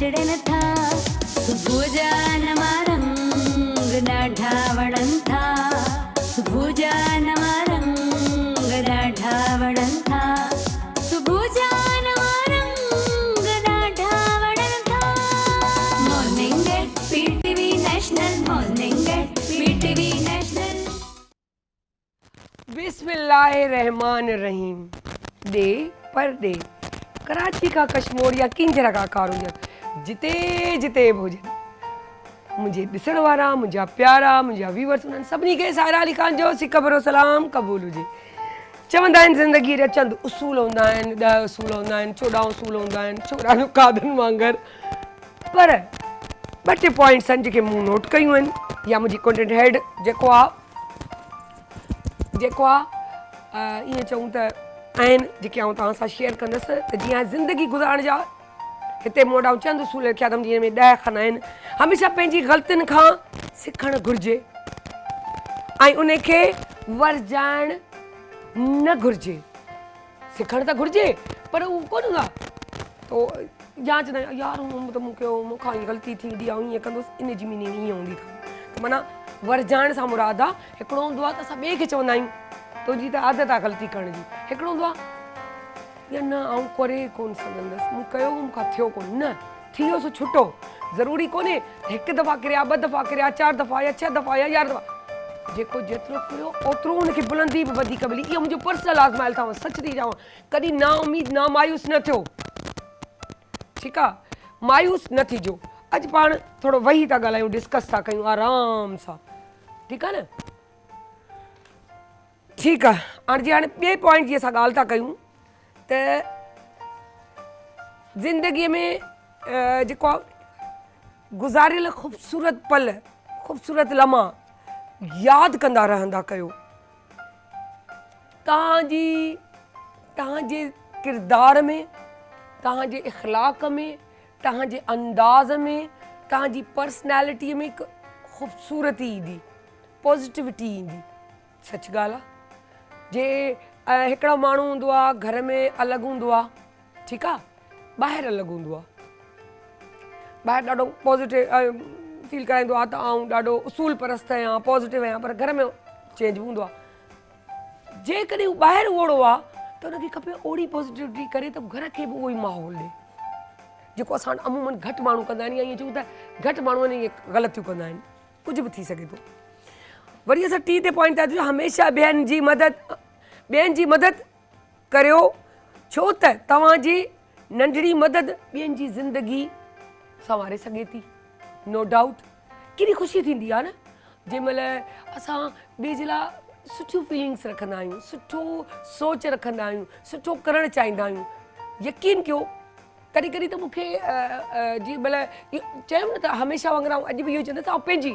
चढ़न था सुबुह जा नवा रंग ॾाढा वणन था सुबुह जा नवा रंग ॾाढा वणन था सुबुह जा नवा रंग ॾाढा वणन था morning at PTV national morning at PTV national. बिस्मिल्लाहिर्रहमानिर्रहीम। डे पर डे कराची का कश्मीरिया किंजरा का कारोजन जिते जिते भोजन मुझे ॾिसण वारा मुझा प्यारा मुझा व्यूअर्स उन्हनि सभिनी खे साहिरा अली ख़ान जो सिकबरो सलाम क़बूल हुजे। चवंदा आहिनि ज़िंदगी जा चंद उसूल हूंदा आहिनि 10 उसूल हूंदा आहिनि 14 उसूल हूंदा आहिनि छोकिरा कादनि वांगुरु पर 2 टे पॉइंट्स आहिनि जेके मूं नोट कयूं आहिनि या मुंहिंजी कंटेंट हेड जेको आहे ईअं चऊं त आहिनि जेके आउं तव्हां सां शेयर कंदसि त जीअं ज़िंदगी गुज़ारण जा हिते मूं वटि चंद उसूल लिखिया अथमि जीअं में 10 खन आहिनि। हमेशह पंहिंजी ग़लतियुनि खां सिखणु घुरिजे ऐं उन खे वरजाइण न घुरिजे। सिखणु त घुरिजे पर उहो कोन हूंदो आहे तो या चवंदा आहियूं यार त मूंखे मूंखां हीअ ग़लती थींदी आहे ईअं कंदुसि इन जी मीनिंग ईअं हूंदी अथव त माना वरजाइण सां मुराद आहे हिकिड़ो हूंदो आहे त असां ॿिए खे चवंदा आहियूं तुंहिंजी त आदत आहे ग़लती करण जी। हिकिड़ो हूंदो आहे या न आउं करे कोन सघंदसि मूं कयो मूंखां थियो कोन न थियो सो छुटो ज़रूरी कोन्हे हिकु दफ़ा किरिया 2 दफ़ा किरिया 4 दफ़ा या 6 दफ़ा या 11 दफ़ा जेको जेतिरो किरियो ओतिरो हुनखे बुलंदी बि वधीक मिली। इहो मुंहिंजो पर्सनल आज़माइल अथव सच थी चवां कॾहिं ना उमेद ना मायूस न थियो ठीकु आहे मायूस न थिजो। अॼु पाण थोरो वेही था ॻाल्हायूं डिस्कस था कयूं आराम सां ठीकु आहे न ठीकु आहे। हाणे ॿिए पॉइंट जी असां ॻाल्हि था कयूं त ज़िंदगीअ में जेको आहे गुज़ारियल ख़ूबसूरत पल ख़ूबसूरत लम्हा यादि कंदा रहंदा कयो। तव्हांजे किरदार में तव्हांजे इख़लाक़ में तव्हांजे अंदाज़ में तव्हांजी पर्सनैलिटीअ में हिकु ख़ूबसूरती ईंदी पॉज़िटिविटी ईंदी। सच ॻाल्हि आहे जे हिकिड़ो माण्हू हूंदो आहे घर में अलॻि हूंदो आहे ठीकु आहे ॿाहिरि अलॻि हूंदो आहे ॿाहिरि ॾाढो पॉज़िटिव फील कराईंदो आहे त आउं ॾाढो उसूल परस्त आहियां पॉज़िटिव आहियां पर घर में चेंज हूंदो आहे। जेकॾहिं हू ॿाहिरि ओड़ो आहे त हुनखे खपे ओड़ी पॉज़िटिविटी करे त घर खे बि उहो ई माहौल ॾे जेको असां अमूमन घटि माण्हू कंदा आहिनि या ईअं चऊं त घटि माण्हू आहिनि इहे ग़लतियूं कंदा आहिनि कुझु बि थी सघे थो। वरी असां टी ते पॉइंट था अचूं हमेशह ॿियनि जी मदद करियो छो त तव्हांजी नंढड़ी मदद ॿियनि जी ज़िंदगी संवारे सघे थी नो डाउट। केॾी ख़ुशी थींदी आहे न जंहिंमहिल असां ॿिए जे लाइ सुठियूं फीलिंग्स रखंदा आहियूं सुठो सोच रखंदा आहियूं सुठो करणु चाहींदा आहियूं। यकीन कयो कॾहिं कॾहिं त मूंखे जीअं भले चयूं न त हमेशह वांगुरु आउं अॼु बि इहो चवंदसि आउं पंहिंजी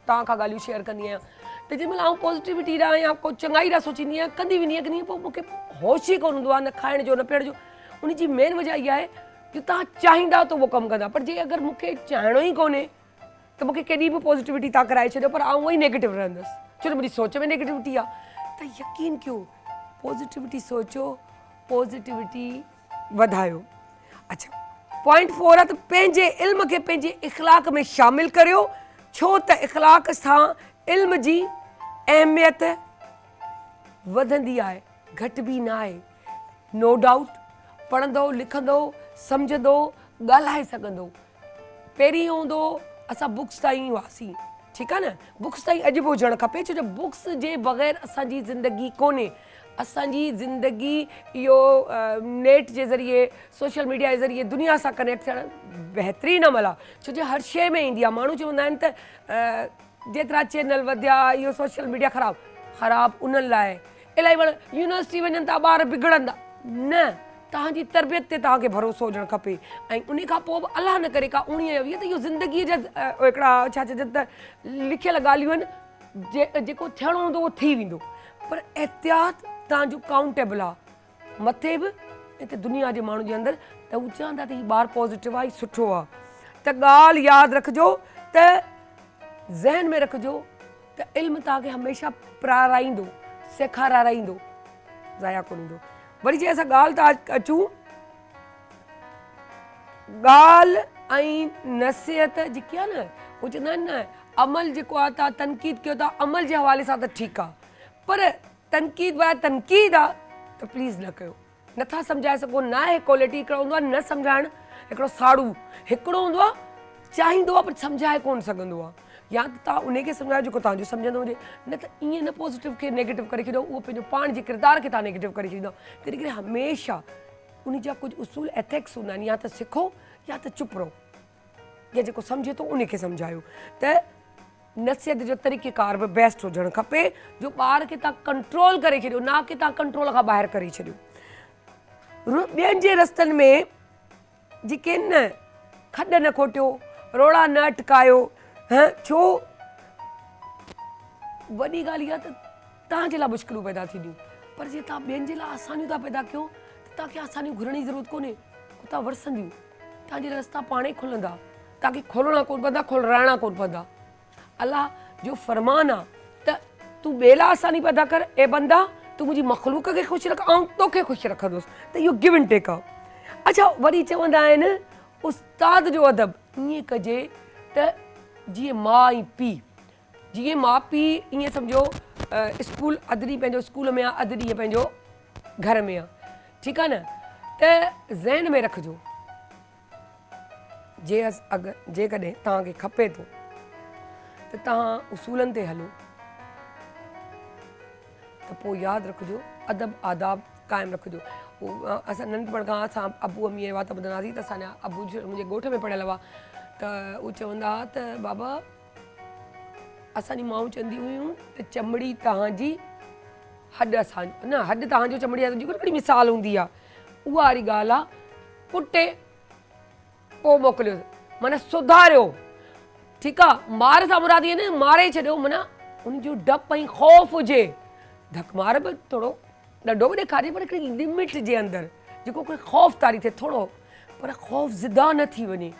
तव्हां खां ॻाल्हियूं शेयर कंदी आहियां त जंहिंमहिल आउं पॉज़िटिविटी ॾांहुं या को चङाई ॾांहुं सोचींदी आहियां कंदी वेंदी आहियां पोइ मूंखे होश ई कोन हूंदो आहे न खाइण जो न पीअण जो। उनजी मेन वजह इहा आहे कि तव्हां चाहींदा त उहो कमु कंदा पर जे अगरि मूंखे चाहिणो ई कोन्हे त मूंखे केॾी बि पॉज़िटिविटी तव्हां कराए छॾियो पर आउं उहो ई नेगेटिव रहंदसि छो त मुंहिंजी सोच में नेगेटिविटी आहे त यकीन कयो पॉज़िटिविटी सोचो पॉज़िटिविटी वधायो। अच्छा पॉइंट 4 आहे त पंहिंजे इल्म खे पंहिंजे इख़लाक़ में शामिलु करियो छो त इख़लाक़ सां इल्म जी अहमियत वधंदी आहे घटि बि न आहे नो डाउट। पढ़ंदो लिखंदो सम्झंदो ॻाल्हाए सघंदो। पहिरीं हूंदो असां बुक्स ताईं हुआसीं ठीकु आहे न बुक्स ताईं अॼु बि हुजणु खपे छो जो बुक्स जे बग़ैर असांजी ज़िंदगी कोन्हे। असांजी ज़िंदगी इहो नेट जे ज़रिए सोशल मीडिया जे ज़रिए दुनिया सां कनेक्ट थियणु बहितरीनु अमल आहे छो जो हर शइ में ईंदी आहे। माण्हू चवंदा आहिनि त जेतिरा चैनल वधिया इहो सोशल मीडिया ख़राबु उन्हनि लाइ इलाही यूनिवर्सिटी वञनि था ॿार बिगड़ंदा न तव्हांजी तरबियत ते तव्हांखे भरोसो हुजणु खपे ऐं उन खां पोइ बि अलाह न करे का 19 त इहो ज़िंदगीअ जा हिकिड़ा छा चइजनि त लिखियल ॻाल्हियूं आहिनि जेको थियणो हूंदो उहो थी वेंदो पर एहतियात तव्हांजो काउंटेबल आहे मथे बि हिते दुनिया जे माण्हू जे अंदरि त हू चवंदा त हीउ ॿारु पॉज़िटिव आहे सुठो आहे त ॻाल्हि यादि रखिजो त ज़हन में रखिजो त इल्मु तव्हांखे हमेशह प्राराईंदो सेखाराईंदो ज़ाया कोन ईंदो। वरी जे असां ॻाल्हि था अचूं ॻाल्हि ऐं नसीहत जेकी आहे न उहो चवंदा आहिनि न अमल जेको आहे तव्हां तनक़ीद कयो था अमल जे हवाले सां त ठीकु आहे, पर तनक़ीद वारा तनक़ीद आहे त प्लीज़ न कयो। नथा सम्झाए सघो, न आहे क्वालिटी, हिकिड़ो हूंदो आहे न सम्झाइणु, हिकिड़ो साड़ू, हिकिड़ो हूंदो आहे चाहींदो आहे पर सम्झाए कोन सघंदो आहे। या त तव्हां उनखे सम्झायो जेको तव्हांजो सम्झंदो हुजे, न त ईअं न पॉज़िटिव खे नेगेटिव करे छॾियो, उहो पंहिंजो पाण जे किरदार खे तव्हां नेगेटिव करे छॾींदो। तंहिं करे हमेशह उन जा कुझु उसूल एथिक्स हूंदा आहिनि, या त सिखो या त चुप रहो, या जेको सम्झे थो उनखे सम्झायो। त नसीहत जो तरीक़ेकार बि बेस्ट हुजणु खपे, जो ॿार खे तव्हां कंट्रोल करे छॾियो, न की तव्हां कंट्रोल खां ॿाहिरि करे छॾियो। ॿियनि जे रस्तनि में जेके न खॾ न खोटियो, रोड़ा न अटकायो, छो वॾी ॻाल्हि इहा त तव्हांजे लाइ मुश्किलूं पैदा थींदियूं, पर जे तव्हां ॿियनि जे लाइ आसानियूं था पैदा कयो त तव्हांखे आसानियूं घुरण जी ज़रूरत कोन्हे, तव्हां वरसंदियूं, तव्हांजे रस्ता पाण ई खुलंदा, तव्हांखे खोलणा कोन पवंदा, खोलाइणा कोन पवंदा। अलाह जो फरमान आहे त तूं ॿिए लाइ आसानी पैदा कर, ए बंदा तूं मुंहिंजी मख़लूक खे ख़ुशि रख, ऐं तोखे ख़ुशि रखंदुसि, त इहो गिव एंड टेक आहे। अच्छा, वरी चवंदा आहिनि उस्ताद जो अदब ईअं कजे त जीअं माउ ऐं पीउ, जीअं माउ पीउ ईअं सम्झो स्कूल अधु ॾींहुं पंहिंजो स्कूल में आहे, अधु ॾींहुं पंहिंजो घर में आहे, ठीकु आहे न, त ज़हन में रखिजो जेकॾहिं तव्हांखे खपे थो त तव्हां उसूलनि ते हलो, त पोइ यादि रखिजो अदब आदाब क़ाइमु रखिजो। असां नंढपण खां असां अबू अमीअ वात ॿुधंदासीं त असांजा अबू मुंहिंजे ॻोठ में पढ़ियल हुआ, त उहे चवंदा हुआ त बाबा असांजी माऊं चवंदी हुयूं त चमड़ी तव्हांजी हॾु असांजो न, हॾु तव्हांजो चमड़ी आहे, जेको हिकिड़ी मिसाल हूंदी आहे उहा वारी ॻाल्हि आहे, पुटे पोइ मोकिलियो, माना सुधारियो, ठीकु आहे, मार सां मुराद इहे न मारे छॾियो, माना उनजो डपु ऐं ख़ौफ़ हुजे, धक मार बि थोरो ॾंडो बि ॾेखारे, पर हिकिड़ी लिमिट जे अंदरि, जेको कोई ख़ौफ़दारी थिए थोरो, पर ख़ौफ़ ज़िदा न थी वञे,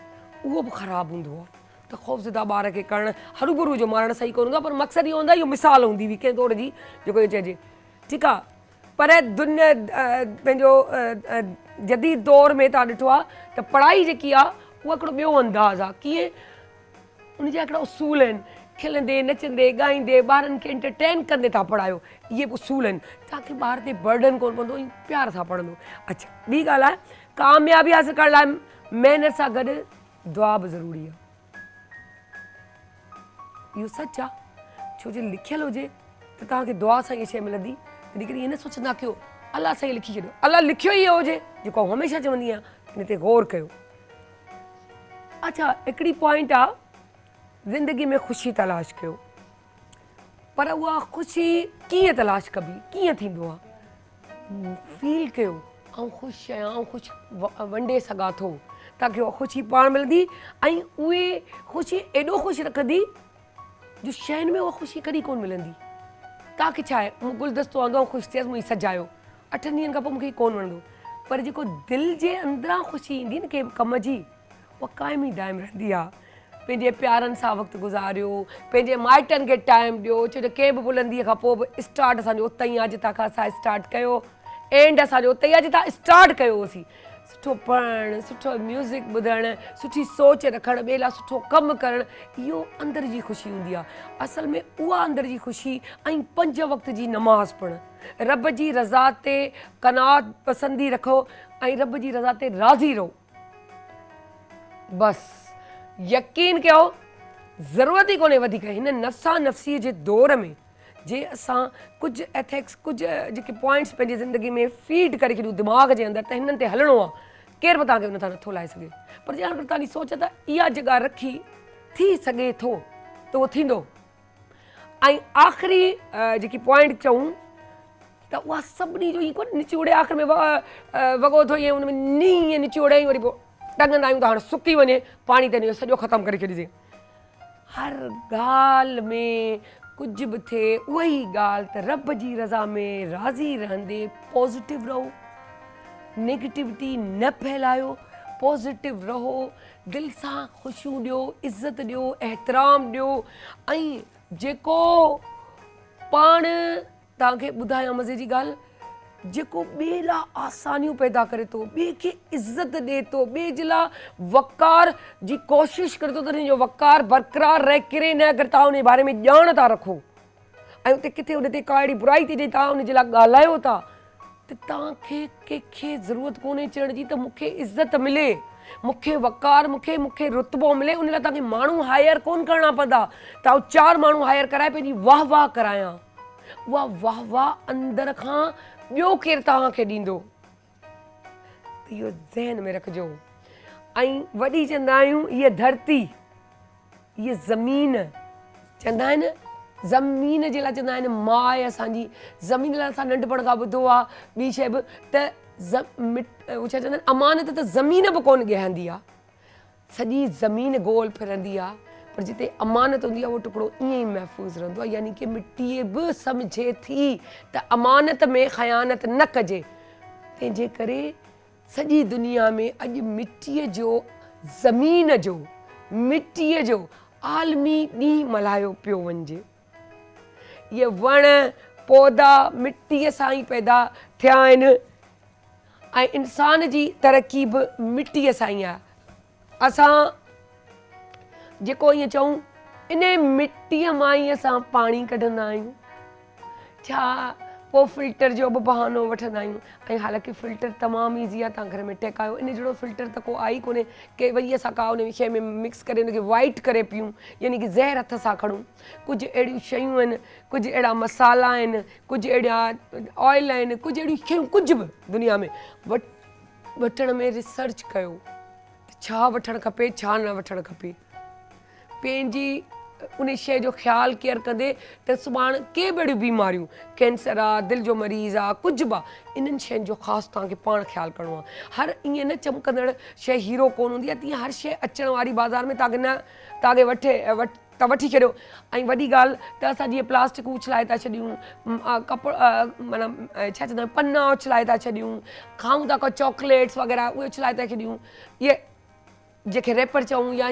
उहो बि ख़राबु हूंदो आहे। त ख़ौफ़ ज़िदा ॿार खे करणु हरूभरू जो मारणु सही कोन हूंदो आहे, पर मक़सदु इहो हूंदो आहे, इहो मिसाल हूंदी हुई कंहिं दौर जी, जेको इहो चइजे, ठीकु आहे। पर दुनिया पंहिंजो जदीद दौर में तव्हां ॾिठो आहे त पढ़ाई जेकी आहे उहा हिकिड़ो ॿियो अंदाज़ आहे, कीअं उनजा हिकिड़ा उसूल आहिनि, खिलंदे नचंदे ॻाईंदे ॿारनि खे एंटरटेन कंदे तव्हां पढ़ायो, इहे बि उसूल आहिनि, तव्हांखे ॿार ते बर्डन कोन पवंदो, ऐं प्यार सां पढ़ंदो। अच्छा, ॿी ॻाल्हि आहे, कामयाबी हासिलु करण लाइ महिनत सां गॾु दुआ बि ज़रूरी आहे, इहो सच आहे, छो जो लिखियलु हुजे त तव्हांखे दुआ सां इहा शइ मिलंदी, तॾहिं करे ईअं न सोचंदा कयो अलाह सां लिखी छॾियो, अलाह लिखियो ई इहो हुजे, जेको हमेशह चवंदी आहियां इन ते गौर कयो। अच्छा, हिकिड़ी पॉइंट आहे, ज़िंदगी में ख़ुशी तलाश कयो, पर उहा ख़ुशी कीअं तलाश कबी, कीअं थींदो आहे, फील कयो ऐं ख़ुशि आहियां, ऐं ख़ुशि वंडे सघां थो, तव्हांखे उहा ख़ुशी पाण मिलंदी, ऐं उहे ख़ुशी एॾो ख़ुशि रखंदी जो शयुनि में उहा ख़ुशी कॾहिं कोन मिलंदी। तव्हांखे छा आहे, मूं गुलदस्तो वांगुरु ख़ुशि थियसि, मूंखे सजायो, 8 ॾींहंनि खां पोइ मूंखे कोन वणंदो, पर जेको दिलि जे अंदरां ख़ुशी ईंदी न कंहिं कम जी, उहा क़ाइम ई दाइम रहंदी आहे। पंहिंजे प्यारनि सां वक़्तु गुज़ारियो, पंहिंजे माइटनि खे टाइम ॾियो, छो जो कंहिं बि बुलंदीअ खां पोइ बि स्टार्ट असांजो उतां ई आहे जितां खां असां स्टार्ट कयो, एंड असांजो उतां ई आहे जितां स्टार्ट कयो हुओसीं। सुठो पढ़णु, सुठो म्यूज़िक ॿुधणु, सुठी सोच रखणु, ॿिए लाइ सुठो कमु करणु, इहो अंदर जी ख़ुशी हूंदी आहे। असल में उहा अंदर जी ख़ुशी ऐं 5 वक़्त जी नमाज़ पढ़णु, रब जी रज़ा ते क़नात पसंदी रखो ऐं रब जी रज़ा ते राज़ी रहो, बसि यकीन कयो ज़रूरत ई कोन्हे वधीक। हिन नफ़्सा नफ़्सीअ जे दौर में जे असां कुझु एथिक्स, कुझु जेके पॉइंट्स पंहिंजी ज़िंदगी में फीड करे छॾियूं दिमाग़ जे अंदरि, त हिननि ते हलणो आहे, केरु बि तव्हांखे हुन तां नथो लाहे सघे, पर जे अगरि तव्हांजी सोच त इहा जॻह रखी थी सघे थो त उहो थींदो। ऐं आख़िरी जेकी पॉइंट चऊं त उहा सभिनी जो ईअं कोन निचोड़े, आख़िर में वॻो धोई हुन में नी ईअं निचोड़े वरी पोइ टंगंदा आहियूं त हाणे सुकी वञे, पाणी ते सॼो ख़तमु करे छॾिजे। हर ॻाल्हि में कुझु बि थिए उहा ई ॻाल्हि त रब जी रज़ा में राज़ी रहंदे पॉज़िटिव रहो, नेगेटिविटी न फैलायो, पॉज़िटिव रहो, दिलि सां ख़ुशियूं ॾियो, इज़त ॾियो, एतिराम ॾियो। ऐं जेको पाण तव्हांखे ॿुधायां मज़े जी ॻाल्हि, जेको ॿिए लाइ आसानियूं पैदा करे थो, ॿिए खे इज़त ॾिए थो, ॿिए जे लाइ वक़ार जी कोशिशि करे थो त हिनजो वक़ार बरक़रार रहे किरे न, अगरि तव्हां उन बारे में ॼाण था रखो ऐं उते किथे उन ते का अहिड़ी बुराई थी थिए तव्हां उनजे लाइ ॻाल्हायो था त तव्हांखे कंहिंखे ज़रूरत कोन्हे चवण जी त मूंखे इज़त मिले, मूंखे वक़ार, मूंखे रुतबो मिले। उन लाइ तव्हांखे माण्हू हायर कोन करणा पवंदा, तव्हां 4 माण्हू हायर कराए पंहिंजी वाह वाह करायां, उहा वाह वाह अंदर खां ॿियो केरु तव्हांखे ॾींदो। इहो ज़हन में रखिजो। ऐं वॾी चवंदा आहियूं हीअ धरती, हीअ ज़मीन, चवंदा आहिनि ज़मीन जे लाइ चवंदा आहिनि माउ आहे असांजी, ज़मीन लाइ असां नंढपण खां ॿुधो आहे ॿी शइ बि त छा चवंदा आहिनि अमानत त ज़मीन बि कोन ॻहंदी आहे, सॼी ज़मीन गोल फिरंदी आहे, पर जिते अमानत हूंदी आहे उहो टुकड़ो ईअं ई महफ़ूज़ रहंदो आहे। यानी कि मिटीअ बि सम्झे थी त अमानत में ख़यानत न कजे। तंहिंजे करे सॼी दुनिया में अॼु मिटीअ जो, ज़मीन जो, मिटीअ जो आलमी ॾींहुं मल्हायो पियो वञिजे। इहे वण पौधा मिटीअ सां ई पैदा थिया आहिनि ऐं इंसान जी तरक़ी बि मिटीअ सां ई आहे। असां जेको ईअं चऊं इन मिटीअ मां ई असां पाणी कढंदा आहियूं, छा पोइ फिल्टर जो बि बहानो वठंदा आहियूं। ऐं हालांकि फिल्टर तमामु ईज़ी आहे, तव्हां घर में टहिकायो, इन जहिड़ो फिल्टर त को आहे ई कोन्हे की वरी असां का उन शइ में मिक्स करे उनखे वाइट करे पियूं, यानी कि ज़हर हथ सां खणूं। कुझु अहिड़ियूं शयूं आहिनि, कुझु अहिड़ा मसाला आहिनि, कुझु अहिड़ा ऑयल आहिनि, कुझु अहिड़ियूं शयूं, कुझु बि दुनिया में वठण में रिसर्च कयो त छा वठणु खपे छा न वठणु खपे। पंहिंजी उन शइ जो ख़्यालु केयर कंदे त सुभाणे के बि अहिड़ियूं बीमारियूं, कैंसर आहे, दिलि जो मरीज़ आहे, कुझु बि आहे, इन्हनि शयुनि जो ख़ासि तव्हांखे पाण ख़्यालु करिणो आहे। हर ईअं न चमकंदड़ शइ हीरो कोन हूंदी आहे, तीअं हर शइ अचण वारी बाज़ारि में तव्हांखे वठी छॾियो। ऐं वॾी ॻाल्हि त असां जीअं प्लास्टिक उछलाए था छॾियूं, माना छा चवंदा आहियूं पना उछलाए था छॾियूं, खाऊं था को चॉकलेट्स वग़ैरह उहे उछलाए था छॾियूं, इहे जेके रेपर चऊं या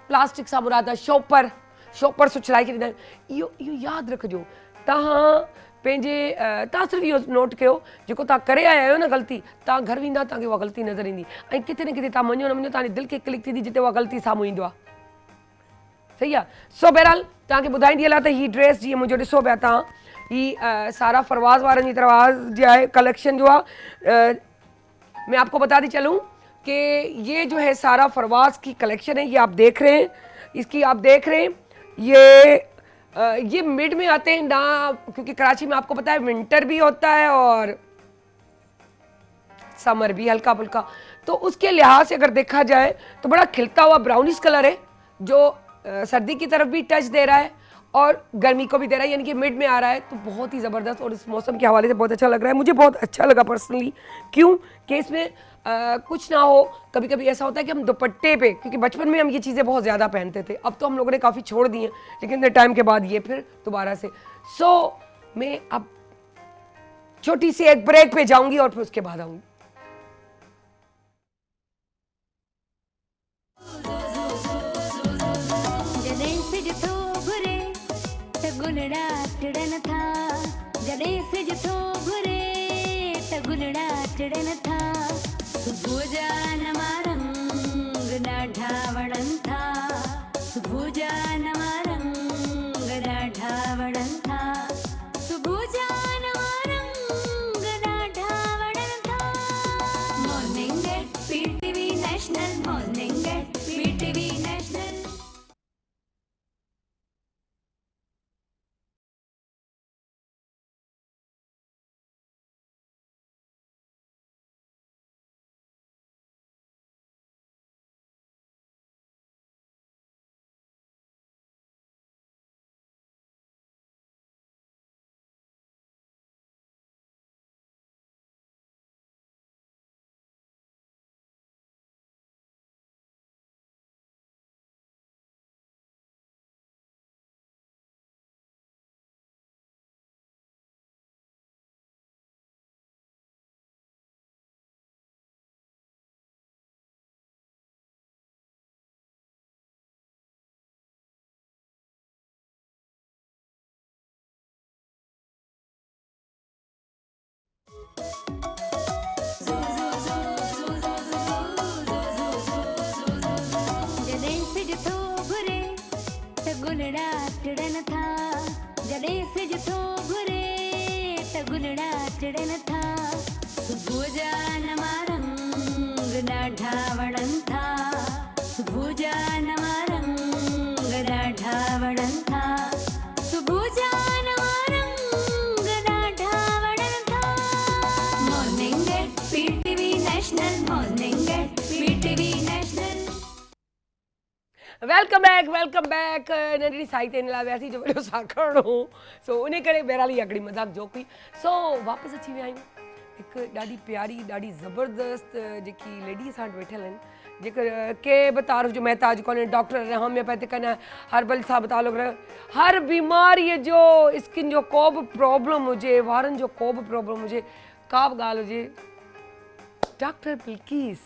प्लास्टिक सां मुराद आहे शॉपर्स उछलाए छॾींदा आहियूं। इहो यादि रखिजो। तव्हां सिर्फ़ु इहो नोट कयो जेको तव्हां करे आया आहियो न ग़लती, तव्हां घर वेंदा तव्हांखे उहा ग़लती नज़र ईंदी ऐं किथे न किथे तव्हां मञो न मञो तव्हांजी दिलि खे क्लिक थींदी जिते उहा ग़लती साम्हूं ईंदो आहे। सही आहे। सो बहरहाल तव्हांखे ॿुधाईंदी हलां त हीअ ड्रेस जीअं मुंहिंजो ॾिसो पिया तव्हां, हीअ सारा फरवाज़ वारनि जी तरह जो आहे कलेक्शन जो आहे। मैं आपको बताती चलूँ कि ये जो है सारा फरवाज़ की कलेक्शन है, ये आप देख रहे हैं, इसकी आप देख रहे हैं ये मिड में आते हैं ना, क्योंकि कराची में आपको पता है विंटर भी होता है और समर भी हल्का फुल्का, तो उसके लिहाज से अगर देखा जाए तो बड़ा खिलता हुआ ब्राउनिश कलर है जो सर्दी की तरफ भी टच दे रहा है और गर्मी को भी दे रहा है, यानी कि मिड में आ रहा है, तो बहुत ही ज़बरदस्त और इस मौसम के हवाले से बहुत अच्छा लग रहा है। मुझे बहुत अच्छा लगा पर्सनली। क्यों कि इसमें कुछ ना हो, कभी कभी ऐसा होता है कि हम दुपट्टे पे, क्योंकि बचपन में हम ये चीज़ें बहुत ज़्यादा पहनते थे, अब तो हम लोगों ने काफ़ी छोड़ दी हैं, लेकिन टाइम के बाद ये फिर दोबारा से। मैं अब छोटी सी एक ब्रेक पे जाऊंगी और फिर उसके बाद आऊँगी। सुबुह जा नवा रंग ॾाढा वणनि था, सुबुह जा नवा रंग ॾाढा वणनि था, सुबुह जा नवा रंग ॾाढा वणनि था। Morning at PTV national, morning at PTV national. गुलड़ा टिड़न था जड़े से जो थो घुरे त गुलड़ा टिड़न था सुबुह जा नवा रंग ॾाढा वणनि था सुबुह जा नवा रंग ॾाढा वणनि था सुबुह जा नवा रंग ॾाढा वणनि था morning at PTV national morning at PTV national welcome back नंढड़ी साई ते इन लाइ वियासीं जो वॾो साखणो हो सो उन करे बहरहाल हिकिड़ी मज़ाक जोक हुई सो वापसि अची विया आहियूं हिकु ॾाढी प्यारी ॾाढी ज़बरदस्त जेकी लेडी असां वटि वेठल आहिनि जेकर के बि तारीफ़ जो महताज कोन्हे डॉक्टर होम्योपैथिक आहिनि हर्बल सां बि तालुक़ हर बीमारीअ जो स्किन जो को बि प्रॉब्लम हुजे वारनि जो को बि प्रॉब्लम हुजे का बि ॻाल्हि हुजे डॉक्टर बिल्किस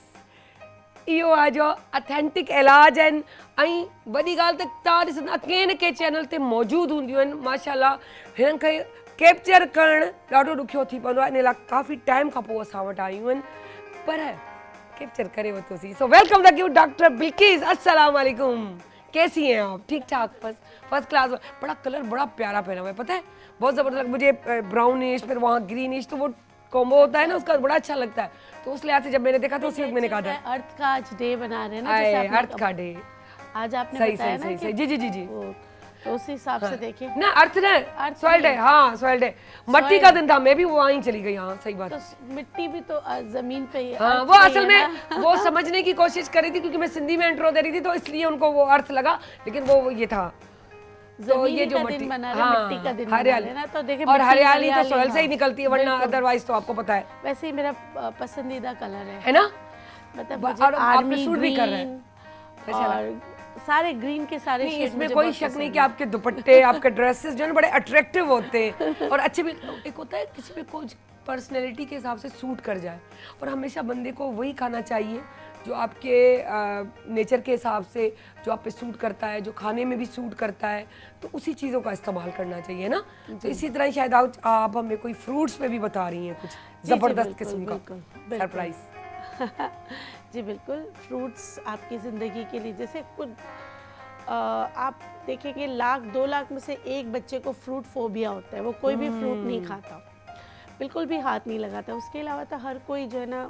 इहो आहे जो ऑथेंटिक इलाज आहिनि ऐं वॾी ॻाल्हि त तव्हां ॾिसंदा कंहिं न कंहिं चैनल ते मौजूदु हूंदियूं आहिनि माशाल्लाह हिननि खे कैप्चर करणु ॾाढो ॾुखियो थी पवंदो आहे इन लाइ काफ़ी टाइम खां पोइ असां वटि आयूं आहिनि पर कैप्चर करे वरितोसीं so welcome the you doctor Bilkis अस्सलाम वालेकुम कैसी हैं आप ठीक ठाक फर्स्ट क्लास बड़ा कलर बड़ा प्यारा पहना हुआ है पता है बहुत ज़बरदस्त मुझे ब्राउनिश फिर वहाँ ग्रीनिश तो वो कॉम्बो होता है ना उसका बड़ा अच्छा लगता है तो उस लिहाज से जब मैंने देखा तो उसी वक्त मैंने कहा था अर्थ का आज डे बना रहे हैं ना जैसे आपने अर्थ का डे आज आपने सही बताया सही ना सही कि जी जी जी जी तो उस हिसाब से देखिए ना अर्थ ना सॉइल डे हाँ सॉइल डे मट्टी का दिन था मैं भी वहीं चली गई हाँ सही बात तो मिट्टी भी तो जमीन पे ही हाँ वो असल में वो समझने की कोशिश कर रही थी क्योंकि मैं सिंधी में इंट्रो दे रही थी तो इसलिए उनको वो अर्थ लगा लेकिन वो ये था तो ये जो मिट्टी बना मिट्टी का दिन हरियाली ना तो देखिए और हरियाली तो सॉइल हाँ, से ही निकलती है वरना अदरवाइज तो आपको पता है वैसे ही मेरा पसंदीदा कलर है ना मतलब और मुझे आपने आर्मी सूट भी कर रहे ग्रीन हैं और सारे ग्रीन के सारे नहीं शेड इसमें मुझे कोई बहुत शक नहीं पसंद कि आपके दुपट्टे आपके ड्रेसेस जो है ना बड़े अट्रैक्टिव होते हैं और अच्छे भी एक होता है किसी पे कुछ पर्सनैलिटी के हिसाब से सूट कर जाए और हमेशा बंदे को वही खाना चाहिए जो आपके नेचर के हिसाब से जो आप पे सूट करता है जो खाने में भी सूट करता है तो उसी चीज़ों का इस्तेमाल करना चाहिए ना तो इसी तरह ही शायद आप हमें कोई फ्रूट्स में भी बता रही हैं कुछ ज़बरदस्त किस्म का सरप्राइज जी बिल्कुल फ्रूट्स आपकी ज़िंदगी के लिए जैसे कुछ आप देखेंगे 1-2 लाख में से एक बच्चे को फ्रूट फोबिया होता है वो कोई भी फ्रूट नहीं खाता बिल्कुल भी हाथ नहीं लगाता उसके अलावा तो हर कोई जो है ना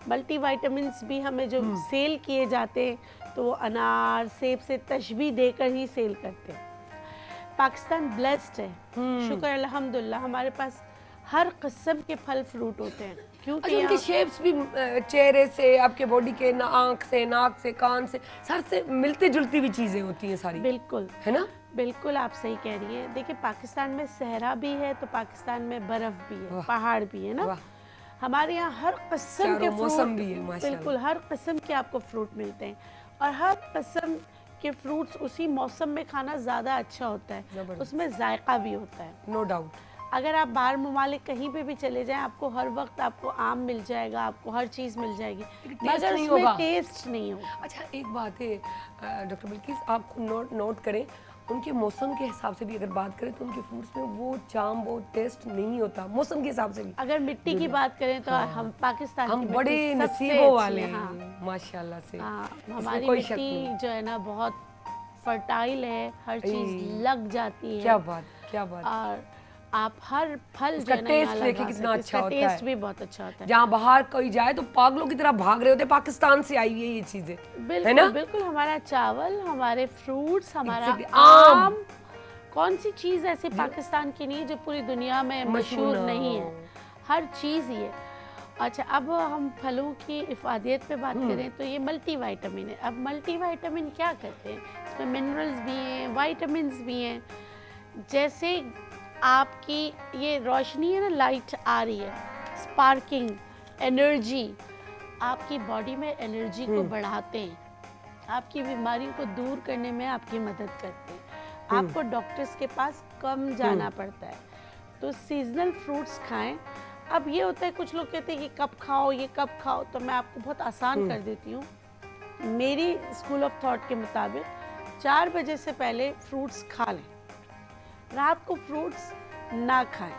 मल्टीविटामिन्स भी हमें जो सेल किए जाते हैं तो वो अनार सेब से तशबीह देकर ही सेल करते हैं पाकिस्तान ब्लेस्ड है शुक्र अल्हम्दुलिल्लाह हमारे पास हर किस्म के फल फ्रूट होते हैं क्योंकि उनके शेप्स भी चेहरे से आपके बॉडी के आँख से नाक से कान से सर से मिलती जुलती भी चीजें होती हैं सारी बिल्कुल है ना बिल्कुल आप सही कह रही हैं देखिए पाकिस्तान में सहरा भी है तो पाकिस्तान में बर्फ भी है पहाड़ भी है ना हमारे यहाँ हर किस्म के मौसम भी है फ्रूट माशाल्लाह बिल्कुल हर किस्म के आपको फ्रूट मिलते हैं और हर किस्म के फ्रूट्स उसी मौसम में खाना ज़्यादा अच्छा होता है उसमें जायका भी होता है नो डाउट अगर आप बाहर ममालिक कहीं पे भी चले जाएं आपको हर वक्त आपको आम मिल जाएगा आपको हर चीज़ मिल जाएगी मगर उसमें टेस्ट नहीं होगा अच्छा एक बात है डॉक्टर बिल्किस आपको नोट करें उनके मौसम के हिसाब से भी अगर बात करें तो उनके फ्रूट्स में वो जाम वो टेस्ट नहीं होता मौसम के हिसाब से भी अगर मिट्टी की बात करें तो हम पाकिस्तान हम की बड़े मिट्टी सबसे नसीबों अच्छी वाले है, हैं माशाल्लाह से हमारी कोई शक मिट्टी नहीं। जो है ना बहुत फर्टाइल है हर चीज लग जाती है क्या बात और आप हर फल जो उसका है ना टेस्ट यहाँ देखिए लगा कितना सकते हैं। अच्छा इसका होता है टेस्ट भी बहुत अच्छा होता है जहाँ बाहर कोई जाए तो पागलों की तरह भाग रहे होते हैं पाकिस्तान से आई हुई है ये चीजें है ना बिल्कुल हमारा चावल हमारे फ्रूट्स हमारा Exactly. आम कौन सी चीज़ ऐसी पाकिस्तान की नहीं है जो पूरी दुनिया में मशहूर नहीं है हर चीज़ ही है अच्छा अब हम फलों की इफादियत पे बात करें तो ये मल्टीविटामिन है अब मल्टीविटामिन क्या करते हैं इसमें मिनरल्स भी हैं वाइटामिन्स भी हैं जैसे आपकी ये रोशनी है ना लाइट आ रही है स्पार्किंग एनर्जी आपकी बॉडी में एनर्जी को बढ़ाते हैं आपकी बीमारियों को दूर करने में आपकी मदद करते हैं आपको डॉक्टर्स के पास कम जाना पड़ता है तो सीजनल फ्रूट्स खाएं अब ये होता है कुछ लोग कहते हैं ये कब खाओ ये कब खाओ तो मैं आपको बहुत आसान कर देती हूँ मेरी स्कूल ऑफ थॉट के मुताबिक 4 बजे से पहले फ्रूट्स खा लें रात को फ्रूट्स ना खाएं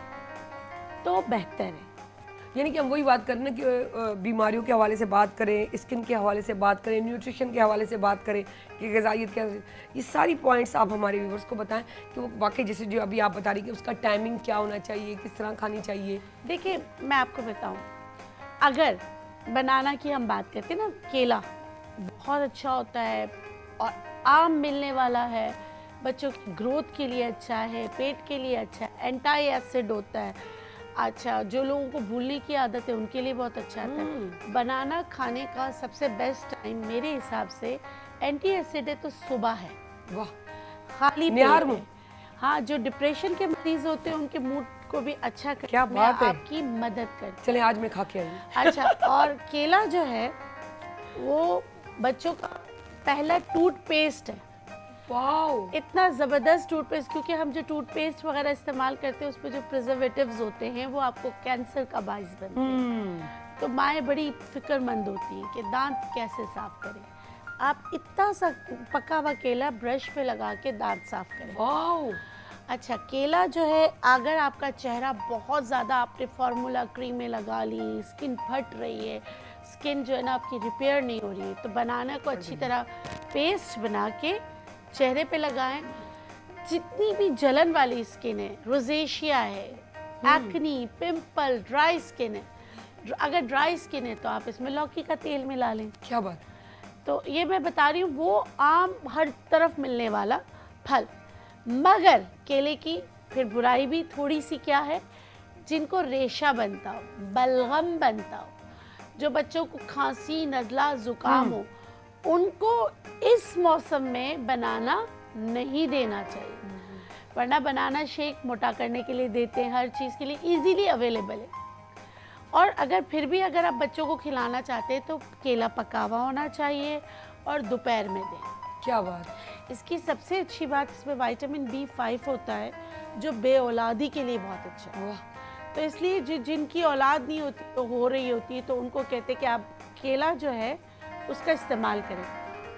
तो बेहतर है यानी कि हम वही बात करें ना कि बीमारियों के हवाले से बात करें, स्किन के हवाले से बात करें, न्यूट्रिशन के हवाले से बात करें कि ग़िज़ाइयत क्या, ये सारी पॉइंट्स आप हमारे व्यूवर्स को बताएं कि वो वाकई जैसे जो अभी आप बता रही कि उसका टाइमिंग क्या होना चाहिए, किस तरह खानी चाहिए। देखिए मैं आपको बताऊं, अगर बनाना की हम बात करते हैं ना, केला बहुत अच्छा होता है और आम मिलने वाला है, बच्चों की ग्रोथ के लिए अच्छा है, पेट के लिए अच्छा है, एंटी एसिड होता है, अच्छा जो लोगों को भूलने की आदत है उनके लिए बहुत अच्छा होता है। बनाना खाने का सबसे बेस्ट टाइम मेरे हिसाब से एंटी एसिड है तो सुबह है, वाह, खाली निहार पेट मुँह। है। हाँ, जो डिप्रेशन के मरीज होते हैं उनके मूड को भी अच्छा करने क्या में बात है। आपकी मदद करता है। चलें आज मैं खा के आई। अच्छा, और केला जो है वो बच्चों का पहला टूथपेस्ट है, वाह, इतना ज़बरदस्त टूथपेस्ट, क्योंकि हम जो टूथपेस्ट वगैरह इस्तेमाल करते हैं उसमें जो प्रिजर्वेटिव्स होते हैं वो आपको कैंसर का बाइस बनते हैं। तो माएँ बड़ी फिक्रमंद होती हैं कि दांत कैसे साफ करें। आप इतना सा पका हुआ केला ब्रश पे लगा के दांत साफ करें। वाह, अच्छा, केला जो है, अगर आपका चेहरा बहुत ज़्यादा आपने फार्मूला क्रीमें लगा ली, स्किन फट रही है, स्किन जो है ना आपकी रिपेयर नहीं हो रही है, तो बनाना को अच्छी तरह पेस्ट बना के चेहरे पे लगाएं। जितनी भी जलन वाली स्किन है, रोजेशिया है, एक्नी, पिंपल, ड्राई स्किन है, अगर ड्राई स्किन है तो आप इसमें लौकी का तेल मिला लें। क्या बात। तो ये मैं बता रही हूँ वो आम हर तरफ मिलने वाला फल। मगर केले की फिर बुराई भी थोड़ी सी क्या है, जिनको रेशा बनता हो, बलगम बनता हो, जो बच्चों को खांसी, नज़ला, ज़ुकाम हो, उनको इस मौसम में बनाना नहीं देना चाहिए, वरना बनाना शेक मोटा करने के लिए देते हैं, हर चीज़ के लिए इजीली अवेलेबल है। और अगर फिर भी अगर आप बच्चों को खिलाना चाहते हैं तो केला पका हुआ होना चाहिए और दोपहर में दें। क्या बात। इसकी सबसे अच्छी बात, इसमें विटामिन B5 होता है जो बे औलादी के लिए बहुत अच्छा है। वाह, तो इसलिए जिनकी औलाद नहीं होती तो हो रही होती है, तो उनको कहते हैं कि आप केला जो है उसका इस्तेमाल करें।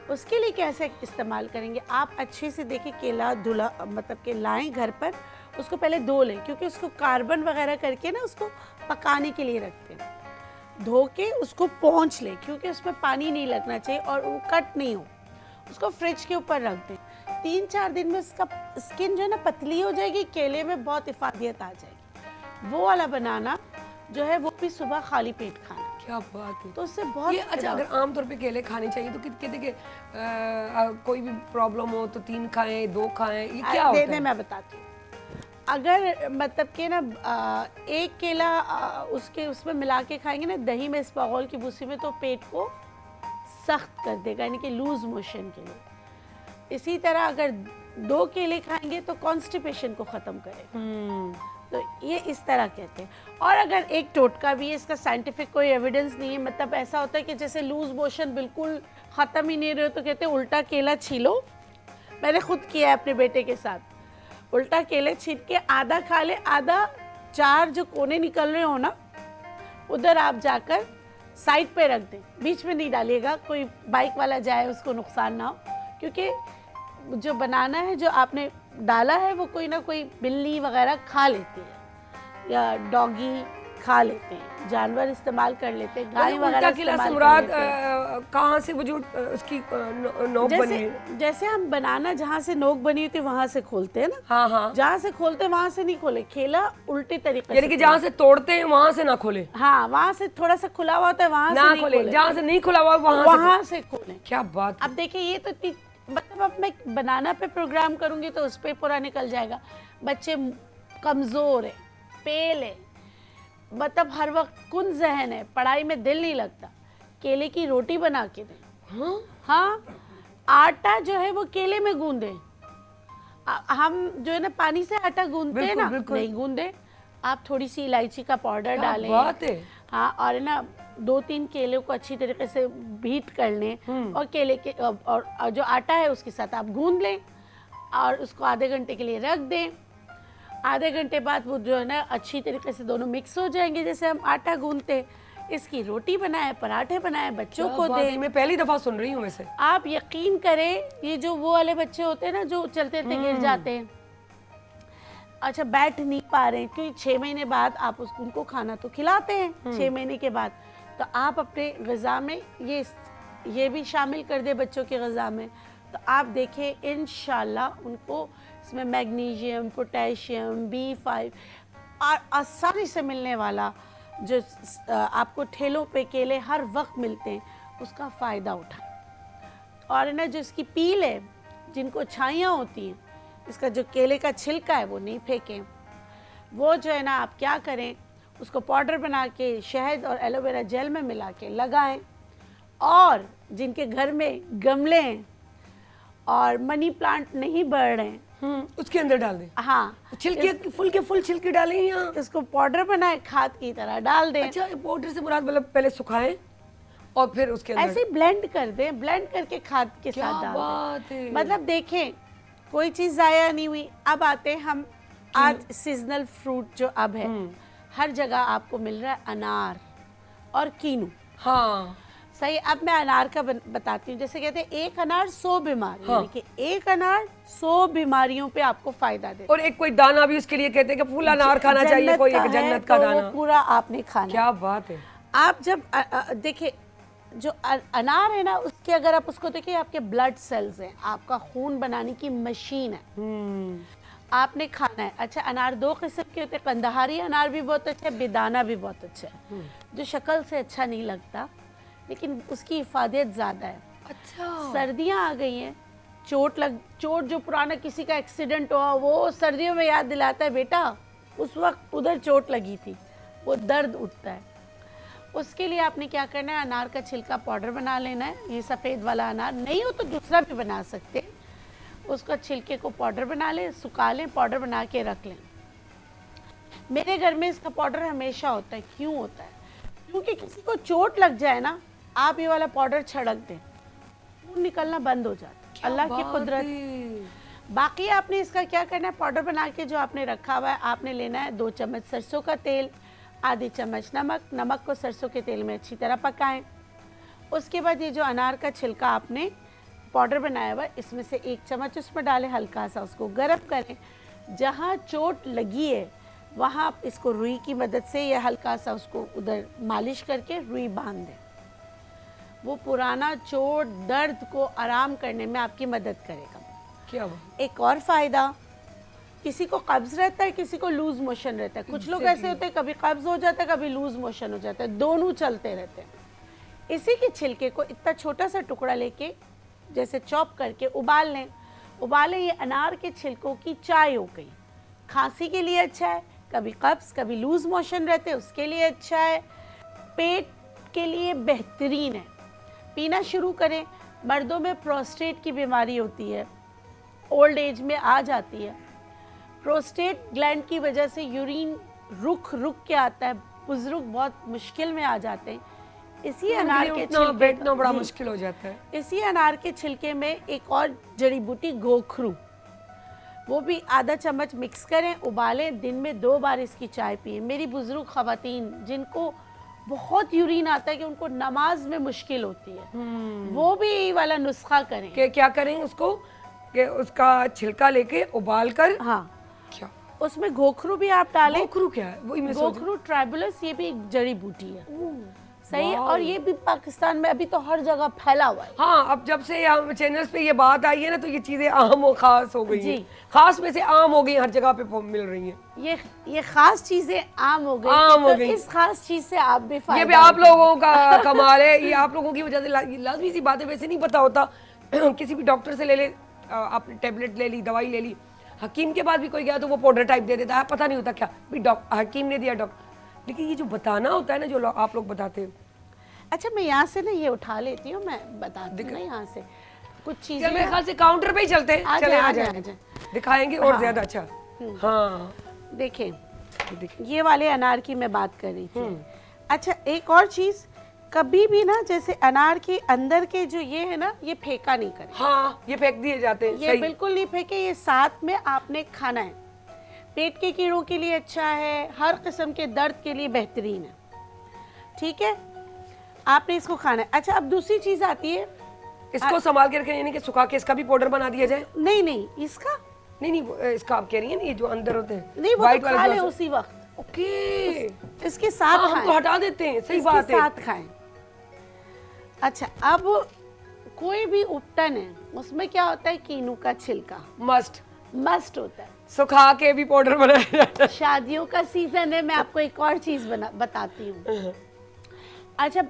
उसके लिए कैसे इस्तेमाल करेंगे, आप अच्छे से देखिए केला धुला, मतलब कि लाएं घर पर, उसको पहले धो लें, क्योंकि उसको कार्बन वगैरह करके ना उसको पकाने के लिए रखते हैं। धो के उसको पोंछ लें, क्योंकि उसमें पानी नहीं लगना चाहिए और वो कट नहीं हो। उसको फ्रिज के ऊपर रख दें, 3-4 दिन में उसका स्किन जो है ना पतली हो जाएगी, केले में बहुत इफादियत आ जाएगी। वो वाला बनाना जो है वो भी सुबह खाली पेट खाना। क्या बात है। तो उससे बहुत ये अच्छा, अगर आमतौर पे केले खाने चाहिए तो कहते कि कोई भी प्रॉब्लम हो तो 3 खाएं, 2 खाएं, ये क्या होता है? मैं बताती हूँ। अगर मतलब कि ना एक केला उसमें मिला के खाएंगे ना दही में, इस्पागोल की भूसी में, तो पेट को सख्त कर देगा, यानी कि लूज मोशन के लिए। इसी तरह अगर 2 केले खाएंगे तो कॉन्स्टिपेशन को ख़त्म करेगा। तो ये इस तरह कहते हैं। और अगर एक टोटका भी है, इसका साइंटिफिक कोई एविडेंस नहीं है, मतलब ऐसा होता है कि जैसे लूज मोशन बिल्कुल ख़त्म ही नहीं रहे हो तो कहते हैं उल्टा केला छीलो। मैंने खुद किया है अपने बेटे के साथ, उल्टा केले छील के आधा खा ले, आधा 4 जो कोने निकल रहे हो ना उधर आप जाकर साइड पे रख दें, बीच में नहीं डालिएगा, कोई बाइक वाला जाए उसको नुकसान ना हो, क्योंकि जो बनाना है जो आपने डाला है वो कोई ना कोई बिल्ली वगैरह खा लेती है या डॉगी खा लेते हैं, जानवर इस्तेमाल कर लेते हैं, गाय वगैरह इस्तेमाल कर लेते हैं। कहाँ से वो जो उसकी नोक बनी है? जैसे हम बनाना जहाँ से नोक बनी होती है वहां से खोलते हैं ना, हाँ हाँ, जहाँ से खोलते हैं वहां से नहीं खोले, खेला उल्टे तरीके यानी कि जहाँ से तोड़ते हैं वहाँ से ना खोले, हाँ वहां से थोड़ा सा खुला हुआ होता है वहां ना से खोले, जहाँ से नहीं खुला हुआ वहां से खोलें। क्या बात। अब देखिए ये तो मतलब अब मैं बनाना पे प्रोग्राम करूंगी तो उस पे पूरा निकल जाएगा। बच्चे कमजोर है, पेल है, मतलब हर वक्त कुन जहन है, पढ़ाई में दिल नहीं लगता, केले की रोटी बना के दें। हाँ, आटा जो है वो केले में गूंदे। हम जो है ना पानी से आटा गूंदते हैं ना, नहीं गूंदे, आप थोड़ी सी इलायची का पाउडर डालें। बात है। हाँ, और ना 2-3 केले को अच्छी तरीके से बीट कर लें और केले के और जो आटा है उसके साथ आप गूंद लें और उसको आधे घंटे के लिए रख दें। आधे घंटे बाद वो जो है ना अच्छी तरीके से दोनों मिक्स हो जाएंगे, जैसे हम आटा गूंदते। इसकी रोटी बनाए, पराठे बनाए, बच्चों को दें। मैं पहली दफा सुन रही हूँ वैसे। आप यकीन करें, ये जो वो वाले बच्चे होते हैं ना जो चलते गिर जाते हैं, अच्छा बैठ नहीं पा रहे हैं, क्योंकि 6 महीने बाद आप उनको खाना तो खिलाते हैं 6 महीने के बाद, तो आप अपने ग़िज़ा में ये भी शामिल कर दे बच्चों की ग़िज़ा में, तो आप देखें इंशाल्लाह उनको इसमें मैग्नीशियम, पोटेशियम, B5 और आसानी से मिलने वाला जो आपको ठेलों पे केले हर वक्त मिलते हैं, उसका फ़ायदा उठाएं। और ना जो इसकी पील है, जिनको छाइयाँ होती हैं, इसका जो केले का छिलका है वो नहीं फेंकें, वो जो है ना आप क्या करें, उसको पाउडर बना के शहद और एलोवेरा जेल में मिला के लगाएं। और जिनके घर में गमले हैं और मनी प्लांट नहीं बढ़ रहे हैं, उसके अंदर डाल दें। हाँ, छिलके फुल छिलके डालें या इसको पाउडर बनाए खाद की तरह डाल दें। अच्छा, पाउडर से मुराद मतलब पहले सुखाएं और फिर उसके अंदर ऐसे ब्लेंड कर दें, ब्लेंड करके खाद के क्या साथ डाल बात दें। है। मतलब देखें कोई चीज़ ज़ाया नहीं हुई। अब आते हैं हम आज सीजनल फ्रूट जो अब है, हर जगह आपको मिल रहा है अनार और कीनू। हाँ सही। अब मैं अनार का बताती हूँ। जैसे कहते हैं एक अनार 100 बीमारी, हाँ। यानी कि एक अनार 100 बीमारियों पे आपको फायदा दे। और एक कोई दाना भी उसके लिए कहते हैं कि फूल अनार खाना चाहिए, कोई एक जन्नत का तो दाना। वो पूरा आपने खाना। क्या बात है। आप जब देखिए जो अनार है ना, उसके अगर आप उसको देखिए, आपके ब्लड सेल्स हैं, आपका खून बनाने की मशीन है, आपने खाना है। अच्छा, अनार 2 किस्म के होते हैं, कंदहारी अनार भी बहुत अच्छा है, बेदाना भी बहुत अच्छा है, जो शक्ल से अच्छा नहीं लगता लेकिन उसकी हिफाजत ज़्यादा है। अच्छा, सर्दियाँ आ गई हैं, चोट जो पुराना किसी का एक्सीडेंट हुआ वो सर्दियों में याद दिलाता है, बेटा उस वक्त उधर चोट लगी थी, वो दर्द उठता है। उसके लिए आपने क्या करना है, अनार का छिलका पाउडर बना लेना है। ये सफ़ेद वाला अनार नहीं हो तो दूसरा भी बना सकते हैं। उसका छिलके को पाउडर बना लें, सुखा लें, पाउडर बना के रख लें। मेरे घर में इसका पाउडर हमेशा होता है। क्यों होता है? क्योंकि किसी को चोट लग जाए ना, आप ये वाला पाउडर छिड़क दें, खून निकलना बंद हो जाता है। अल्लाह की कुदरत। बाकी आपने इसका क्या करना है, पाउडर बना के जो आपने रखा हुआ है, आपने लेना है 2 चम्मच सरसों का तेल, आधी चम्मच नमक को सरसों के तेल में अच्छी तरह पकाएं। उसके बाद ये जो अनार का छिलका आपने पाउडर बनाया हुआ है, इसमें से 1 चम्मच उसमें डालें, हल्का सा उसको गर्म करें। जहाँ चोट लगी है वहाँ आप इसको रुई की मदद से या हल्का सा उसको उधर मालिश करके रुई बांध दें। वो पुराना चोट दर्द को आराम करने में आपकी मदद करेगा। क्या बात। एक और फ़ायदा, किसी को कब्ज़ रहता है, किसी को लूज़ मोशन रहता है। कुछ लोग ऐसे होते हैं, कभी कब्ज़ हो जाता है, कभी लूज़ मोशन हो जाता है, दोनों चलते रहते हैं। इसी के छिलके को इतना छोटा सा टुकड़ा लेके जैसे चॉप करके उबाल लें। ये अनार के छिलकों की चाय हो गई। खांसी के लिए अच्छा है, कभी कब्ज़ कभी लूज़ मोशन रहते हैं उसके लिए अच्छा है, पेट के लिए बेहतरीन है। पीना शुरू करें। मर्दों में प्रोस्टेट की बीमारी होती है, ओल्ड एज में आ जाती है। प्रोस्टेट ग्लैंड की वजह से यूरिन रुक के आता है, बुजुर्ग बहुत मुश्किल में आ जाते हैं। इसी अनार के छिलके, बैठना बड़ा मुश्किल हो जाता है। इसी अनार के छिलके में एक और जड़ी बूटी गोखरू, वो भी आधा चम्मच मिक्स करें, उबालें, दिन में 2 बार इसकी चाय पिए। मेरी बुजुर्ग ख़वातीन जिनको बहुत यूरिन आता है कि उनको नमाज में मुश्किल होती है, वो भी यही वाला नुस्खा करें। कि क्या करें उसको, कि उसका छिलका लेके उबाल कर, हाँ, क्या उसमें गोखरू भी आप डालें। गोखरू क्या है? वही मैं सोच। गोखरू ट्राइबुलस, ये भी एक जड़ी बूटी है। सही है। वाह। और ये भी पाकिस्तान में अभी तो हर जगह फैला हुआ है। हाँ, अब जब से यहाँ चैनल्स पे ये बात आई है ना, तो ये चीजें आम और खास हो गई जी। हैं। खास में से आम हो गई, हर जगह पे मिल रही हैं। ये खास चीजें आम हो गई। आम हो तो गई। इस खास चीज से आप भी ये फायदा भी आप उठाएं। लोगों का कमाल है। ये आप लोगों की वजह से लाजमी सी बात है, वैसे नहीं पता होता। किसी भी डॉक्टर से ले ले, आपने टेबलेट ले ली, दवाई ले ली, हकीम के पास भी कोई गया तो वो पाउडर टाइप दे देता है, पता नहीं होता क्या भी हकीम ने दिया डॉक्टर। लेकिन ये जो बताना होता है ना, जो आप लोग बताते हो। अच्छा, मैं यहाँ से ना ये उठा लेती हूँ, मैं बताती हूँ ना यहाँ से कुछ चीजें। मेरे ख्याल से काउंटर पे ही चलते हैं। चले आ जाए, दिखाएंगे और ज्यादा अच्छा। हाँ, देखें ये वाले अनार की मैं बात कर रही थी। अच्छा, एक और चीज, कभी भी ना जैसे अनार के अंदर के जो ये है ना, ये फेंका नहीं करें। हाँ, ये फेंक दिए जाते हैं। ये बिल्कुल नहीं फेंके, ये साथ में आपने खाना है। पेट के कीड़ों के लिए अच्छा है, हर किस्म के दर्द के लिए बेहतरीन है। ठीक है, आपने इसको खाना है। अच्छा, अब दूसरी चीज आती है, इसको संभाल के रखें, यानी कि सुखा के इसका भी पाउडर बना दिया जाए। नहीं इसका नहीं नहीं इसका आप कह रही हैं ना, ये जो अंदर होते हैं नहीं, वो white तो वाला खा जो ले ऐसा- उसी वक्त, ओके इसके साथ हाँ, हम खाएं, तो हटा देते हैं, सही इसके बात है। साथ खाएं। अच्छा, अब कोई भी उपटन है उसमें क्या होता है, कीनू का छिलका मस्ट मस्ट होता है। सुखा के भी पाउडर बनाया जाता है। शादियों का सीजन है, मैं आपको एक और चीज बताती हूँ। अच्छा,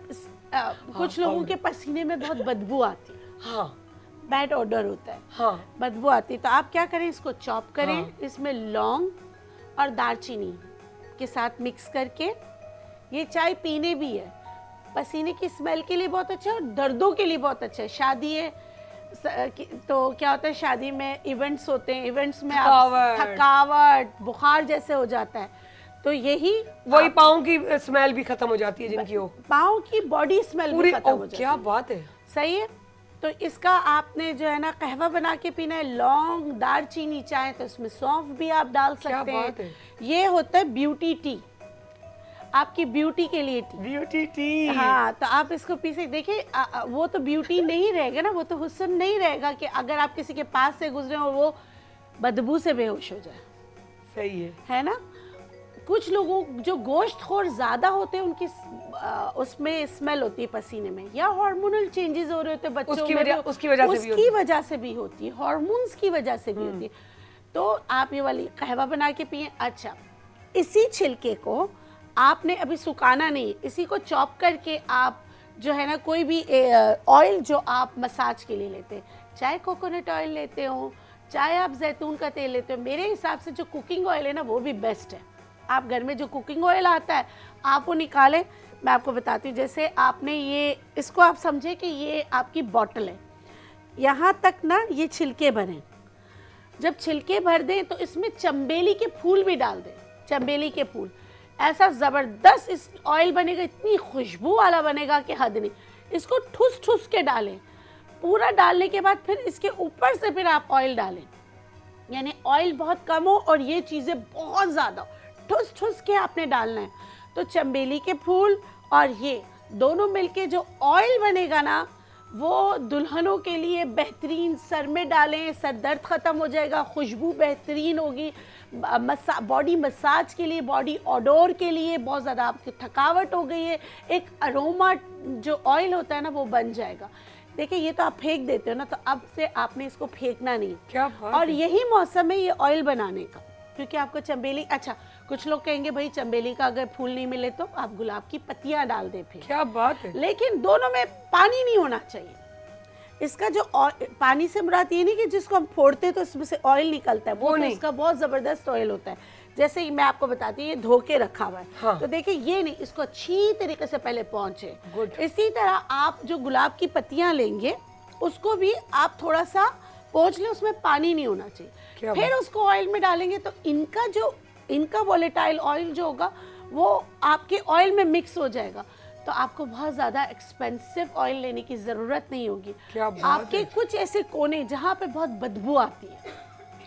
कुछ लोगों के पसीने में बहुत बदबू आती है, हाँ बैड ऑर्डर होता है, हाँ बदबू आती है, तो आप क्या करें, इसको चॉप करें, हाँ। इसमें लौंग और दालचीनी के साथ मिक्स करके, ये चाय पीने भी है, पसीने की स्मेल के लिए बहुत अच्छा है और दर्दों के लिए बहुत अच्छा है। शादी है तो क्या होता है, शादी में इवेंट्स होते हैं, इवेंट्स में आप थकावट बुखार जैसे हो जाता है, तो यही वही पाँव की स्मेल भी खत्म हो जाती है जिनकी हो, पाँव की बॉडी स्मेल भी पूरी खत्म हो जाती क्या है। बात है। सही है, तो इसका आपने जो है ना कहवा बना के पीना है, लौंग दालचीनी चाहे तो इसमें सौंफ भी आप डाल क्या सकते बात हैं। है। ये होता है ब्यूटी टी, आपकी ब्यूटी के लिए टी। ब्यूटी टी हाँ, तो आप इसको पी सकते, देखिए वो तो ब्यूटी नहीं रहेगा ना, वो तो हुस्न नहीं रहेगा कि अगर आप किसी के पास से गुजरे और वो बदबू से बेहोश हो जाए, सही है है ना। कुछ लोगों जो गोश्तखोर ज्यादा होते हैं उनकी उसमें स्मेल होती है पसीने में, या हार्मोनल चेंजेस हो रहे होते हैं बच्चों उसकी में, वजह उसकी वजह से भी होती उसकी वजह से भी होती है, हार्मोन्स की वजह से भी होती है। तो आप ये वाली कहवा बना के पिए। अच्छा, इसी छिलके को आपने अभी सुखाना नहीं, इसी को चॉप करके आप जो है ना कोई भी ऑयल जो आप मसाज के लिए लेते हैं, चाहे कोकोनट ऑयल लेते हो, चाहे आप जैतून का तेल लेते हो, मेरे हिसाब से जो कुकिंग ऑयल है ना वो भी बेस्ट है। आप घर में जो कुकिंग ऑयल आता है आप वो निकालें। मैं आपको बताती हूँ, जैसे आपने ये इसको आप समझे कि ये आपकी बॉटल है, यहाँ तक ना ये छिलके भरें, जब छिलके भर दें तो इसमें चंबेली के फूल भी डाल दें, चंबेली के फूल, ऐसा ज़बरदस्त इस ऑयल बनेगा, इतनी खुशबू वाला बनेगा कि हद नहीं। इसको ठुस ठुस के डालें, पूरा डालने के बाद फिर इसके ऊपर से फिर आप ऑयल डालें, यानी ऑयल बहुत कम हो और ये चीज़ें बहुत ज़्यादा, ठुस ठुस के आपने डालना है। तो चंबेली के फूल और ये दोनों मिलके जो ऑयल बनेगा ना, वो दुल्हनों के लिए बेहतरीन, सर में डालें, सर दर्द ख़त्म हो जाएगा, खुशबू बेहतरीन होगी, बॉडी मसाज के लिए, बॉडी ऑडोर के लिए, बहुत ज़्यादा आपकी थकावट हो गई है, एक अरोमा जो ऑयल होता है ना वो बन जाएगा। देखिए ये तो आप फेंक देते हो ना, तो अब से आपने इसको फेंकना नहीं। क्या बात और है। यही मौसम है ये ऑयल बनाने का, क्योंकि आपको चंबेली, अच्छा कुछ लोग कहेंगे भाई चंबेली का अगर फूल नहीं मिले तो आप गुलाब की पत्तियां डाल दें फिर, क्या बात है। लेकिन दोनों में पानी नहीं होना चाहिए। इसका जो पानी से मुराद ये नहीं कि जिसको हम फोड़ते हैं तो इसमें से ऑयल निकलता है, वो तो नहीं। इसका बहुत ज़बरदस्त ऑयल होता है। जैसे ही मैं आपको बताती हूँ, ये धो के रखा हुआ है, हाँ। तो देखिए ये नहीं, इसको अच्छी तरीके से पहले पहुँचे। Good। इसी तरह आप जो गुलाब की पत्तियां लेंगे उसको भी आप थोड़ा सा पोंछ लें, उसमें पानी नहीं होना क्या चाहिए, फिर उसको ऑयल में डालेंगे तो इनका वॉलेटाइल ऑयल जो होगा वो आपके ऑयल में मिक्स हो जाएगा, तो आपको बहुत ज़्यादा एक्सपेंसिव ऑयल लेने की ज़रूरत नहीं होगी। क्या बात आपके है। कुछ ऐसे कोने जहाँ पे बहुत बदबू आती है,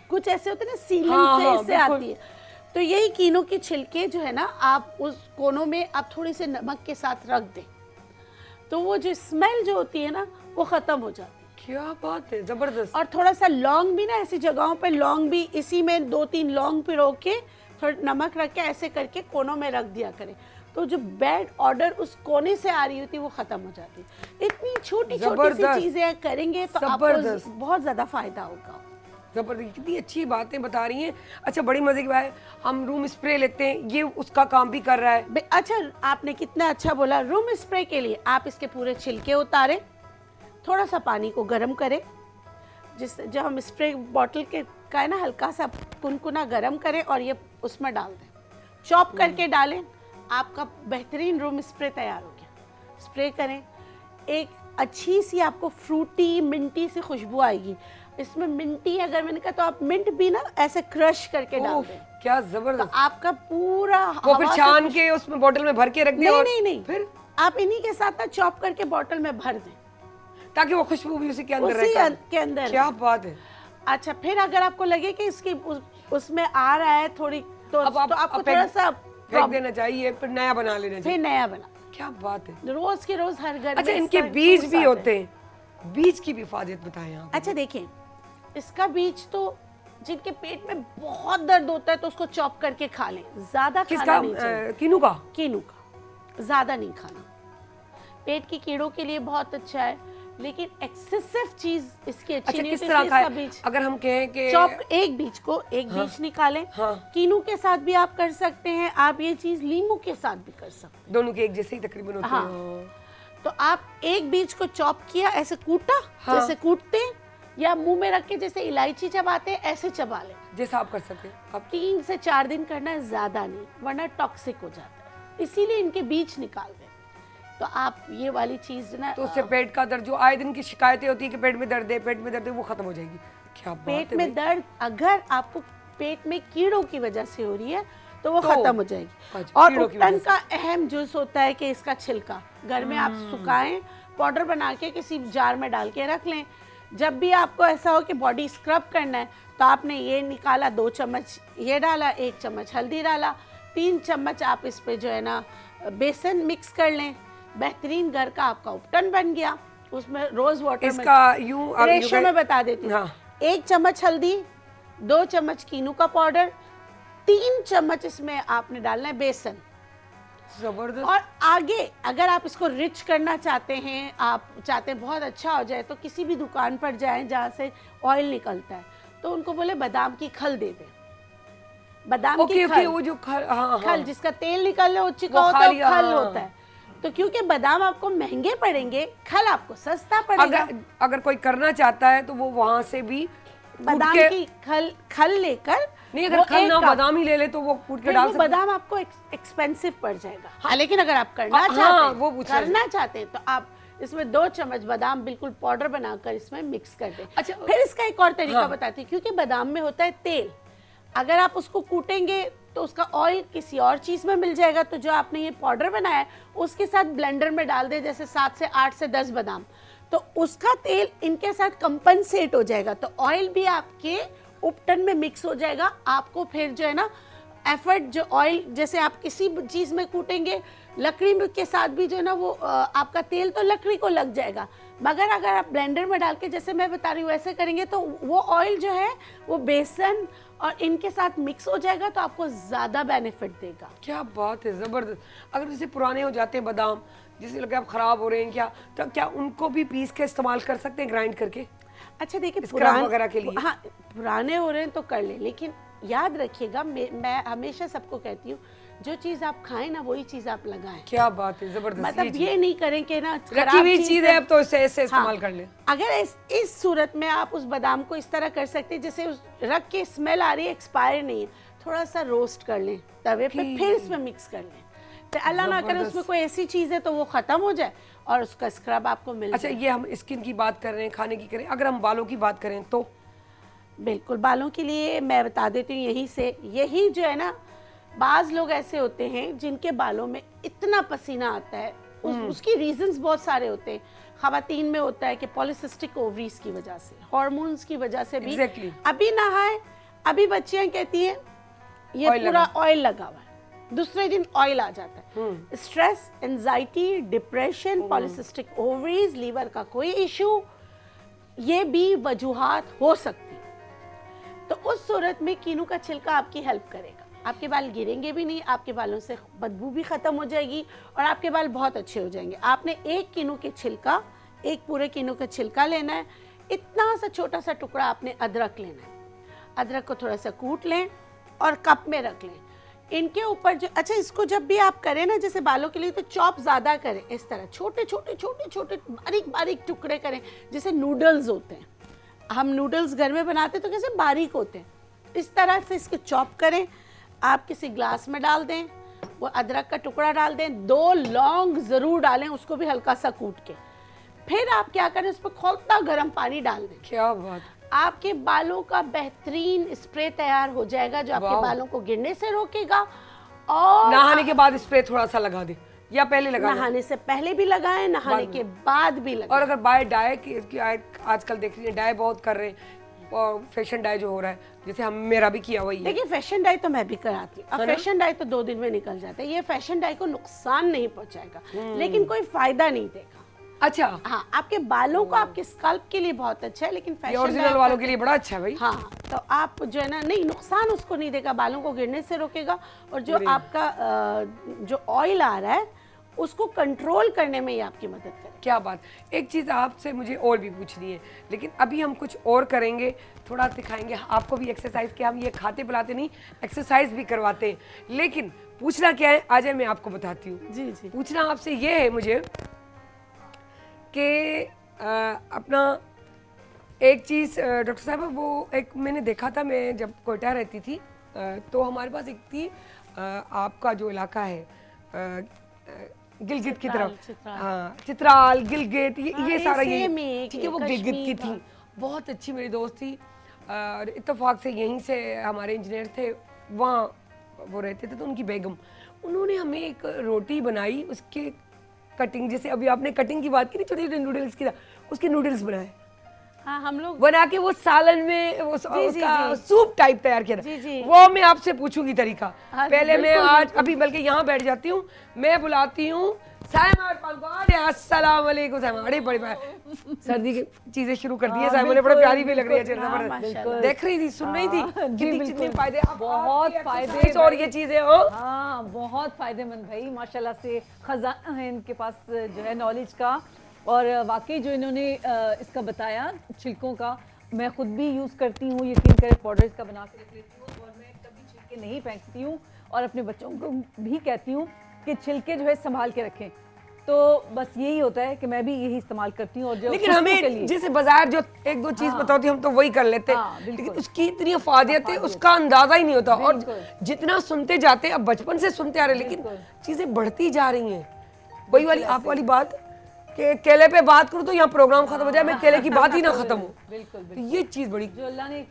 कुछ ऐसे होते हैं ना सीलन हाँ, से हाँ, इससे बिल्कुल। आती है, तो यही कीनों के छिलके जो है ना, आप उस कोनों में आप थोड़े से नमक के साथ रख दें, तो वो जो स्मेल जो होती है ना वो ख़त्म हो जाती है। क्या बात है, जबरदस्त। और थोड़ा सा लौंग भी ना, ऐसी जगहों पे लौंग भी, इसी में 2-3 लौंग पिरो के थोड़ा नमक रख के ऐसे करके कोनों में रख दिया करें, तो जो बैड ऑर्डर उस कोने से आ रही होती है वो खत्म हो जाती है। इतनी छोटी छोटी सी जबरदस्त। चीजें करेंगे तो जबरदस्त। आपको बहुत ज्यादा फायदा होगा। जबरदस्त, कितनी अच्छी बातें बता रही हैं। अच्छा, बड़ी मजे की बात है, हम रूम स्प्रे लेते हैं, ये उसका काम भी कर रहा है। अच्छा, आपने कितना अच्छा बोला। रूम स्प्रे के लिए आप इसके पूरे छिलके उतारें, थोड़ा सा पानी को गर्म करें, जब हम स्प्रे बॉटल के का है ना हल्का सा कुनकुना गर्म करें और ये उसमें डाल दें, चॉप करके डालें, आपका बेहतरीन रूम स्प्रे तैयार हो गया। स्प्रे करें, एक अच्छी सी आपको फ्रूटी मिंटी सी खुशबू आएगी। इसमें मिंटी अगर मैंने कहा तो आप मिंट भी ना ऐसे क्रश करके डाल दें, क्या तो जबरदस्त। आपका पूरा वो फिर हवा से छान के उसमें बोतल में भर के रख दिया। नहीं फिर आप इन्हीं के साथ ना चॉप करके बोतल में भर दें, ताकि वो खुशबू भी उसी के अंदर उसी रहे। के अंदर। क्या बात है। अच्छा, फिर अगर आपको लगे कि इसकी उसमें आ रहा है थोड़ी, तो अब आपको फेंक- थोड़ा सा फेंक देना चाहिए, फिर नया बना लेना फिर चाहिए। नया बना। क्या बात है। रोज के रोज हर घर अच्छा, में इनके इसका बीज जूस भी आता है। होते हैं, बीज की भी हिफाजत बताएं आप। अच्छा देखिए, इसका बीज तो जिनके पेट में बहुत दर्द होता है तो उसको चॉप करके खा लें, ज्यादा खाना किसका नहीं चाहिए। कीनू का? कीनू का ज्यादा नहीं खाना, पेट की कीड़ों के लिए बहुत अच्छा है, लेकिन एक्सेसिव चीज इसकी अच्छी अच्छा नहीं किस होती, तरह इसलिए का इसका है? बीज अगर हम कहें कि चॉप, एक बीज को एक बीज निकालें। हाँ। कीनू के साथ भी आप कर सकते हैं, आप ये चीज लीमू के साथ भी कर सकते हैं। दोनों के एक जैसे ही तकरीबन होते हाँ। हैं। तो आप एक बीज को चॉप किया, ऐसे कूटा, हाँ। जैसे कूटते हैं, या मुंह में रख के जैसे इलायची चबाते हैं ऐसे चबा लें। जैसा आप कर सकते हैं आप। 3 से 4 दिन करना है, ज्यादा नहीं, वरना टॉक्सिक हो जाता है, इसीलिए इनके बीज निकाल दें। तो आप ये वाली चीज ना, तो उससे पेट का दर्द, जो आए दिन की शिकायतें होती है कि पेट में दर्द है, पेट में दर्द है, वो खत्म हो जाएगी। क्या बात पेट है में भाई। दर्द अगर आपको पेट में कीड़ों की वजह से हो रही है तो वो तो- खत्म हो जाएगी। अच्छा, और कीड़ों की उपटन वजह का अहम जूस होता है कि इसका छिलका घर में आप सुखाएं, पाउडर बना के किसी जार में डाल के रख लें। जब भी आपको ऐसा हो कि बॉडी स्क्रब करना है तो आपने ये निकाला, 2 चम्मच ये डाला, 1 चम्मच हल्दी डाला, 3 चम्मच आप इस पे जो है ना बेसन मिक्स कर लें, बेहतरीन घर का आपका उपटन बन गया। उसमें रोज वाटर इसका यूं रेशो में बता देती हूँ। हाँ। 1 चम्मच हल्दी, 2 चम्मच कीनू का पाउडर, 3 चम्मच इसमें आपने डालना है बेसन। जबरदस्त। और आगे अगर आप इसको रिच करना चाहते हैं, आप चाहते हैं बहुत अच्छा हो जाए, तो किसी भी दुकान पर जाएं जहाँ से ऑयल निकलता है, तो उनको बोले बादाम की खल दे दें। बादाम की ओके खल, वो जो हाँ, खल जिसका तेल निकल रहा है, चिका वो होता है, खाली, वो खल हाँ। होता है। तो क्योंकि बादाम आपको महंगे पड़ेंगे, खल आपको सस्ता पड़ेगा। अगर कोई करना चाहता है तो वो वहां से भी बादाम कूट के- की खल लेकर, नहीं, अगर वो खल एक ना कप- बादाम ही ले ले तो वो कूट के नहीं, डाल वो सकते हैं। बादाम आपको एक्सपेंसिव पड़ जाएगा। हाँ, लेकिन अगर आप करना हाँ, चाहते हैं, वो पूछ रहे थे। करना चाहते हैं तो आप इसमें 2 चम्मच बादाम बिल्कुल पाउडर बनाकर इसमें मिक्स कर दें। अच्छा, फिर इसका एक और तरीका हाँ। बताती हूँ, क्योंकि बादाम में होता है तेल, अगर आप उसको कूटेंगे तो उसका ऑयल किसी और चीज में मिल जाएगा। तो जो आपने ये पाउडर बनाया है उसके साथ ब्लेंडर में डाल दे, जैसे 7 से 8 से 10 बादाम, तो उसका तेल इनके साथ कंपनसेट हो जाएगा, तो ऑयल भी आपके उपटन में मिक्स हो जाएगा। आपको फिर जो है ना एफर्ट, जो ऑयल जैसे आप किसी चीज में कूटेंगे, लकड़ी के साथ भी जो है ना वो आपका तेल तो लकड़ी को लग जाएगा, मगर अगर आप ब्लेंडर में डाल के जैसे मैं बता रही हूँ ऐसे करेंगे तो वो ऑयल जो है वो बेसन और इनके साथ मिक्स हो जाएगा, तो आपको ज्यादा बेनिफिट देगा। क्या बात है, जबरदस्त। अगर जैसे पुराने हो जाते हैं बादाम, जिससे लगे आप खराब हो रहे हैं, क्या तो क्या उनको भी पीस के इस्तेमाल कर सकते हैं, ग्राइंड करके? अच्छा देखिए, स्क्रब वगैरह के लिए? हाँ, पुराने हो रहे हैं तो कर ले, लेकिन याद रखिएगा, मैं हमेशा सबको कहती हूँ, जो चीज आप खाएं ना वही चीज आप लगाएं। क्या बात है, जबरदस्त। मतलब ये नहीं करें कि ना रखी हुई चीज है अब तो इससे इस्तेमाल हाँ, कर ले। अगर इस सूरत में आप उस बादाम को इस तरह कर सकते हैं, जैसे रख के स्मेल आ रही है, एक्सपायर नहीं है, थोड़ा सा रोस्ट कर लें तवे पे, फिर इसमें मिक्स कर लें, तो अल्लाह ना करे उसमें कोई ऐसी चीज है तो वो खत्म हो जाए और उसका स्क्रब आपको मिल अच्छा, जाए। ये हम स्किन की बात कर रहे हैं, खाने की करें, अगर हम बालों की बात करें तो बिल्कुल, बालों के लिए मैं बता देती हूँ, यही जो है ना, बाज लोग ऐसे होते हैं जिनके बालों में इतना पसीना आता है, उसकी रीजंस बहुत सारे होते हैं। खवातीन में होता है कि पॉलिसिस्टिक ओवरीज की वजह से, हार्मोन्स की वजह से भी। Exactly. अभी नहाए, अभी बच्चियां कहती हैं ये Oil पूरा ऑयल लगा हुआ है, दूसरे दिन ऑयल आ जाता है। Stress, anxiety, depression, polycystic ovaries, liver का कोई इशू, ये भी वजूहात हो सकती है। तो उस सूरत में कीनू का छिलका आपकी हेल्प करेगा, आपके बाल गिरेंगे भी नहीं, आपके बालों से बदबू भी खत्म हो जाएगी और आपके बाल बहुत अच्छे हो जाएंगे। आपने एक कीनू के छिलका, एक पूरे कीनू का छिलका लेना है, इतना सा छोटा सा टुकड़ा आपने अदरक लेना है, अदरक को थोड़ा सा कूट लें और कप में रख लें। इनके ऊपर जो, अच्छा इसको जब भी आप करें ना जैसे बालों के लिए, तो चॉप ज़्यादा करें, इस तरह छोटे छोटे छोटे छोटे बारीक बारीक टुकड़े करें, जैसे नूडल्स होते हैं, हम नूडल्स घर में बनाते तो कैसे बारीक होते हैं, इस तरह से इसको चॉप करें। आप किसी ग्लास में डाल दें, वो अदरक का टुकड़ा डाल दें, 2 लौंग ज़रूर डालें, उसको भी हल्का सा कूट के। फिर आप क्या करें, उस पर खौलता गर्म पानी डाल दें। क्या बात, आपके बालों का बेहतरीन स्प्रे तैयार हो जाएगा, जो आपके बालों को गिरने से रोकेगा। और नहाने के बाद स्प्रे थोड़ा सा लगा दे या पहले लगा? नहाने से पहले भी लगाएं, नहाने के बाद भी लगाएं। और अगर बाय डाई की आजकल देख रही है, डाई बहुत कर रहे हैं, और फैशन डाई जो हो रहा है, जैसे हम मेरा भी किया वही है। देखिए, फैशन डाई तो मैं भी कराती हूँ, अब फैशन डाई तो 2 दिन में निकल जाता है, ये फैशन डाई को नुकसान नहीं पहुंचाएगा, लेकिन कोई फायदा नहीं देगा। अच्छा, हाँ, आपके बालों को, आपके स्कल्प के लिए बहुत अच्छा है, लेकिन ये फैशन ओरिजिनल वालों के लिए बड़ा अच्छा है भाई। हाँ, तो आप जो है ना, नहीं नुकसान उसको नहीं देगा, बालों को गिरने से रोकेगा, और जो आपका जो ऑयल आ रहा है उसको कंट्रोल करने में ये आपकी मदद करेगा। क्या बात। एक चीज़ आपसे मुझे और भी पूछनी है, लेकिन अभी हम कुछ और करेंगे, थोड़ा सिखाएंगे आपको भी एक्सरसाइज के। हम ये खाते पिलाते नहीं, एक्सरसाइज भी करवाते हैं। लेकिन पूछना क्या है, आ जाए मैं आपको बताती हूँ। जी जी। पूछना आपसे ये है मुझे कि अपना एक चीज़ डॉक्टर साहब, वो एक मैंने देखा था, मैं जब कोयटा रहती थी तो हमारे पास एक थी आपका जो इलाका है गिलगित की तरफ, चित्राल। हाँ चित्राल, गिलगित, ये हाँ, सारा ये ये सेम ही एक ठीक है। वो है, गिलगित की कश्मीर थी, बहुत अच्छी मेरी दोस्त थी, और इत्तेफाक से यहीं से हमारे इंजीनियर थे, वहाँ वो रहते थे, तो उनकी बेगम, उन्होंने हमें एक रोटी बनाई, उसके कटिंग, जैसे अभी आपने कटिंग की बात की ना, छोटे छोटे नूडल्स की, उसके नूडल्स बनाए, हाँ, हम लोग बना के वो सालन में वो उसका सूप टाइप तैयार किया था। जी, जी। वो मैं आपसे पूछूंगी तरीका। हाँ, पहले मैं बिल्कुल, आज अभी बल्कि यहाँ बैठ जाती हूँ, मैं बुलाती हूँ साइमा पंगवाड़े, अस्सलाम वालेकुम साइमा। अरे बड़ी बात, सर्दी की चीजें शुरू कर दी है साइमा ने, बड़ा प्यारी भी लग रही है जबरदस्त। देख रही थी, सुन रही थी कितने कितने फायदे, बहुत फायदे और ये चीजें हो। हाँ, बहुत फायदेमंद भाई, माशाल्लाह से खजाना है इनके पास जो है नॉलेज का। और वाकई जो इन्होंने इसका बताया छिलकों का, मैं खुद भी यूज़ करती हूँ, यकीन करें, पाउडर इसका बना के रख लेती हूँ, और मैं कभी छिलके नहीं फेंकती हूँ, और अपने बच्चों को भी कहती हूँ कि छिलके जो है संभाल के रखें। तो बस यही होता है कि मैं भी यही इस्तेमाल करती हूँ। और जो लेकिन हमें जैसे बाजार जो एक दो चीज बताती हम तो वही कर लेते हैं, हाँ, लेकिन उसकी इतनी अफादियत है, उसका अंदाजा ही नहीं होता। और जितना सुनते जाते हैं, अब बचपन से सुनते आ रहे, लेकिन चीजें बढ़ती जा रही हैं। वही वाली आप वाली बात कि केले पे बात करूं तो यहाँ प्रोग्राम खत्म हो जाए, मैं केले की बात ही ना खत्म हो। बिल्कुल तो ये चीज बड़ी, जो अल्लाह ने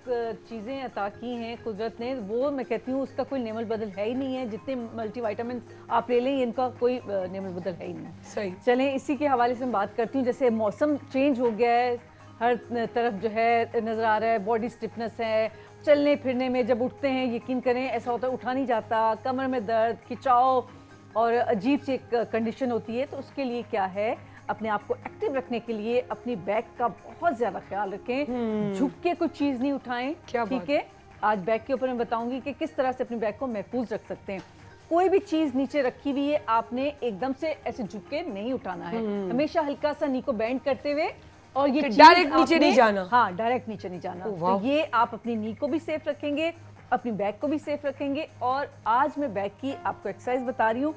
चीज़ें अता की हैं कुदरत ने, वो मैं कहती हूँ उसका कोई नेमल बदल है ही नहीं है। जितने मल्टीविटामिन आप ले लें, इनका कोई नेमल बदल है ही नहीं। सही। चलें, इसी के हवाले से मैं बात करती हूँ। जैसे मौसम चेंज हो गया है, हर तरफ जो है नज़र आ रहा है, बॉडी स्टिफनेस है, चलने फिरने में जब उठते हैं, यकीन करें ऐसा होता है उठा नहीं जाता, कमर में दर्द, खिंचाव और अजीब सी एक कंडीशन होती है। तो उसके लिए क्या है, अपने आप को एक्टिव रखने के लिए अपनी बैक का बहुत ज़्यादा ख्याल रखें, झुक के कोई चीज़ नहीं उठाएं। ठीक है, आज बैक के ऊपर मैं बताऊंगी कि किस तरह से अपनी बैक को महफूज रख सकते हैं। कोई भी चीज़ नीचे रखी हुई है, आपने एकदम से ऐसे झुक के नहीं उठाना है, हमेशा हल्का सा नी को बेंड करते हुए, और ये डायरेक्ट नीचे नहीं जाना। हाँ, डायरेक्ट नीचे नहीं जाना। तो ये आप अपनी नी को भी सेफ रखेंगे, अपनी बैक को भी सेफ रखेंगे। और आज मैं बैक की आपको एक्सरसाइज बता रही हूँ,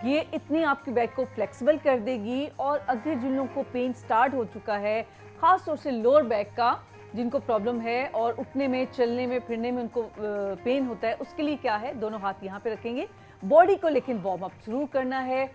ये इतनी आपकी बैक को फ्लेक्सिबल कर देगी। और अगर जिन लोगों को पेन स्टार्ट हो चुका है, ख़ास तौर से लोअर बैक का, जिनको प्रॉब्लम है और उठने में, चलने में, फिरने में उनको पेन होता है, उसके लिए क्या है, दोनों हाथ यहाँ पे रखेंगे, बॉडी को लेकिन वार्म अप जरूर करना है।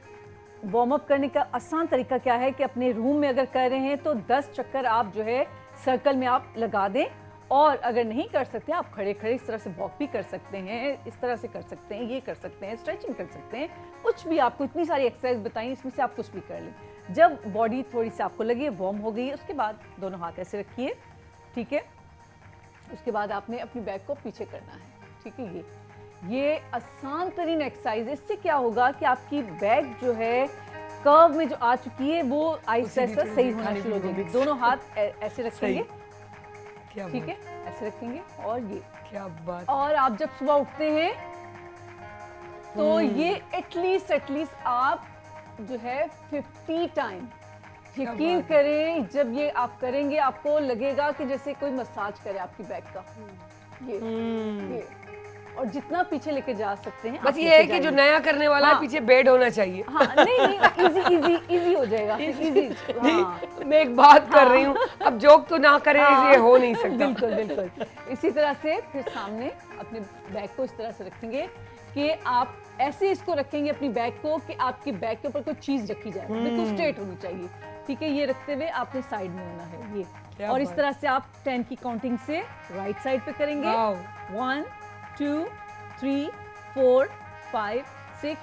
वार्म अप करने का आसान तरीका क्या है कि अपने रूम में अगर कर रहे हैं तो 10 चक्कर आप जो है सर्कल में आप लगा दें। और अगर नहीं कर सकते, आप खड़े खड़े इस तरह से वॉक भी कर सकते हैं, इस तरह से कर सकते हैं, ये कर सकते हैं, स्ट्रेचिंग कर सकते हैं, कुछ भी। आपको इतनी सारी एक्सरसाइज बताई, इसमें से आप कुछ भी कर लें। जब बॉडी थोड़ी सी आपको लगे वार्म हो गई है, उसके बाद दोनों हाथ ऐसे रखिए, ठीक है। उसके बाद आपने अपनी बैक को पीछे करना है, ठीक है। ये आसान तरीन एक्सरसाइज है। इससे क्या होगा कि आपकी बैक जो है कर्व में जो आ चुकी है, वो आहिस्ता आहिस्ता सही होना शुरू हो जाएगी। दोनों हाथ ऐसे रखेंगे, ठीक है, ऐसे रखेंगे। और ये क्या बात। और आप जब सुबह उठते हैं तो ये एटलीस्ट आप जो है 50 टाइम, यकीन करें, जब ये आप करेंगे आपको लगेगा कि जैसे कोई मसाज करे आपकी बैक का। ये और जितना पीछे लेके जा सकते हैं। बस ये है कि जो नया करने वाला है, पीछे बेड होना चाहिए। हाँ, नहीं, इजी हो जाएगा, इजी। नहीं, मैं एक बात कर रही हूँ, अब जोक तो ना करें, ये हो नहीं सकता। बिल्कुल। इसी तरह से फिर सामने अपने बैक को इस तरह से रखेंगे कि आप ऐसे इसको रखेंगे अपनी बैक को कि आपकी बैक के ऊपर कोई चीज रखी जाए, बिल्कुल स्ट्रेट होनी चाहिए, ठीक है। ये रखते हुए आपने साइड में होना है ये। और इस तरह से आप 10 की काउंटिंग से राइट साइड पे करेंगे। 1 2 3 4 5 6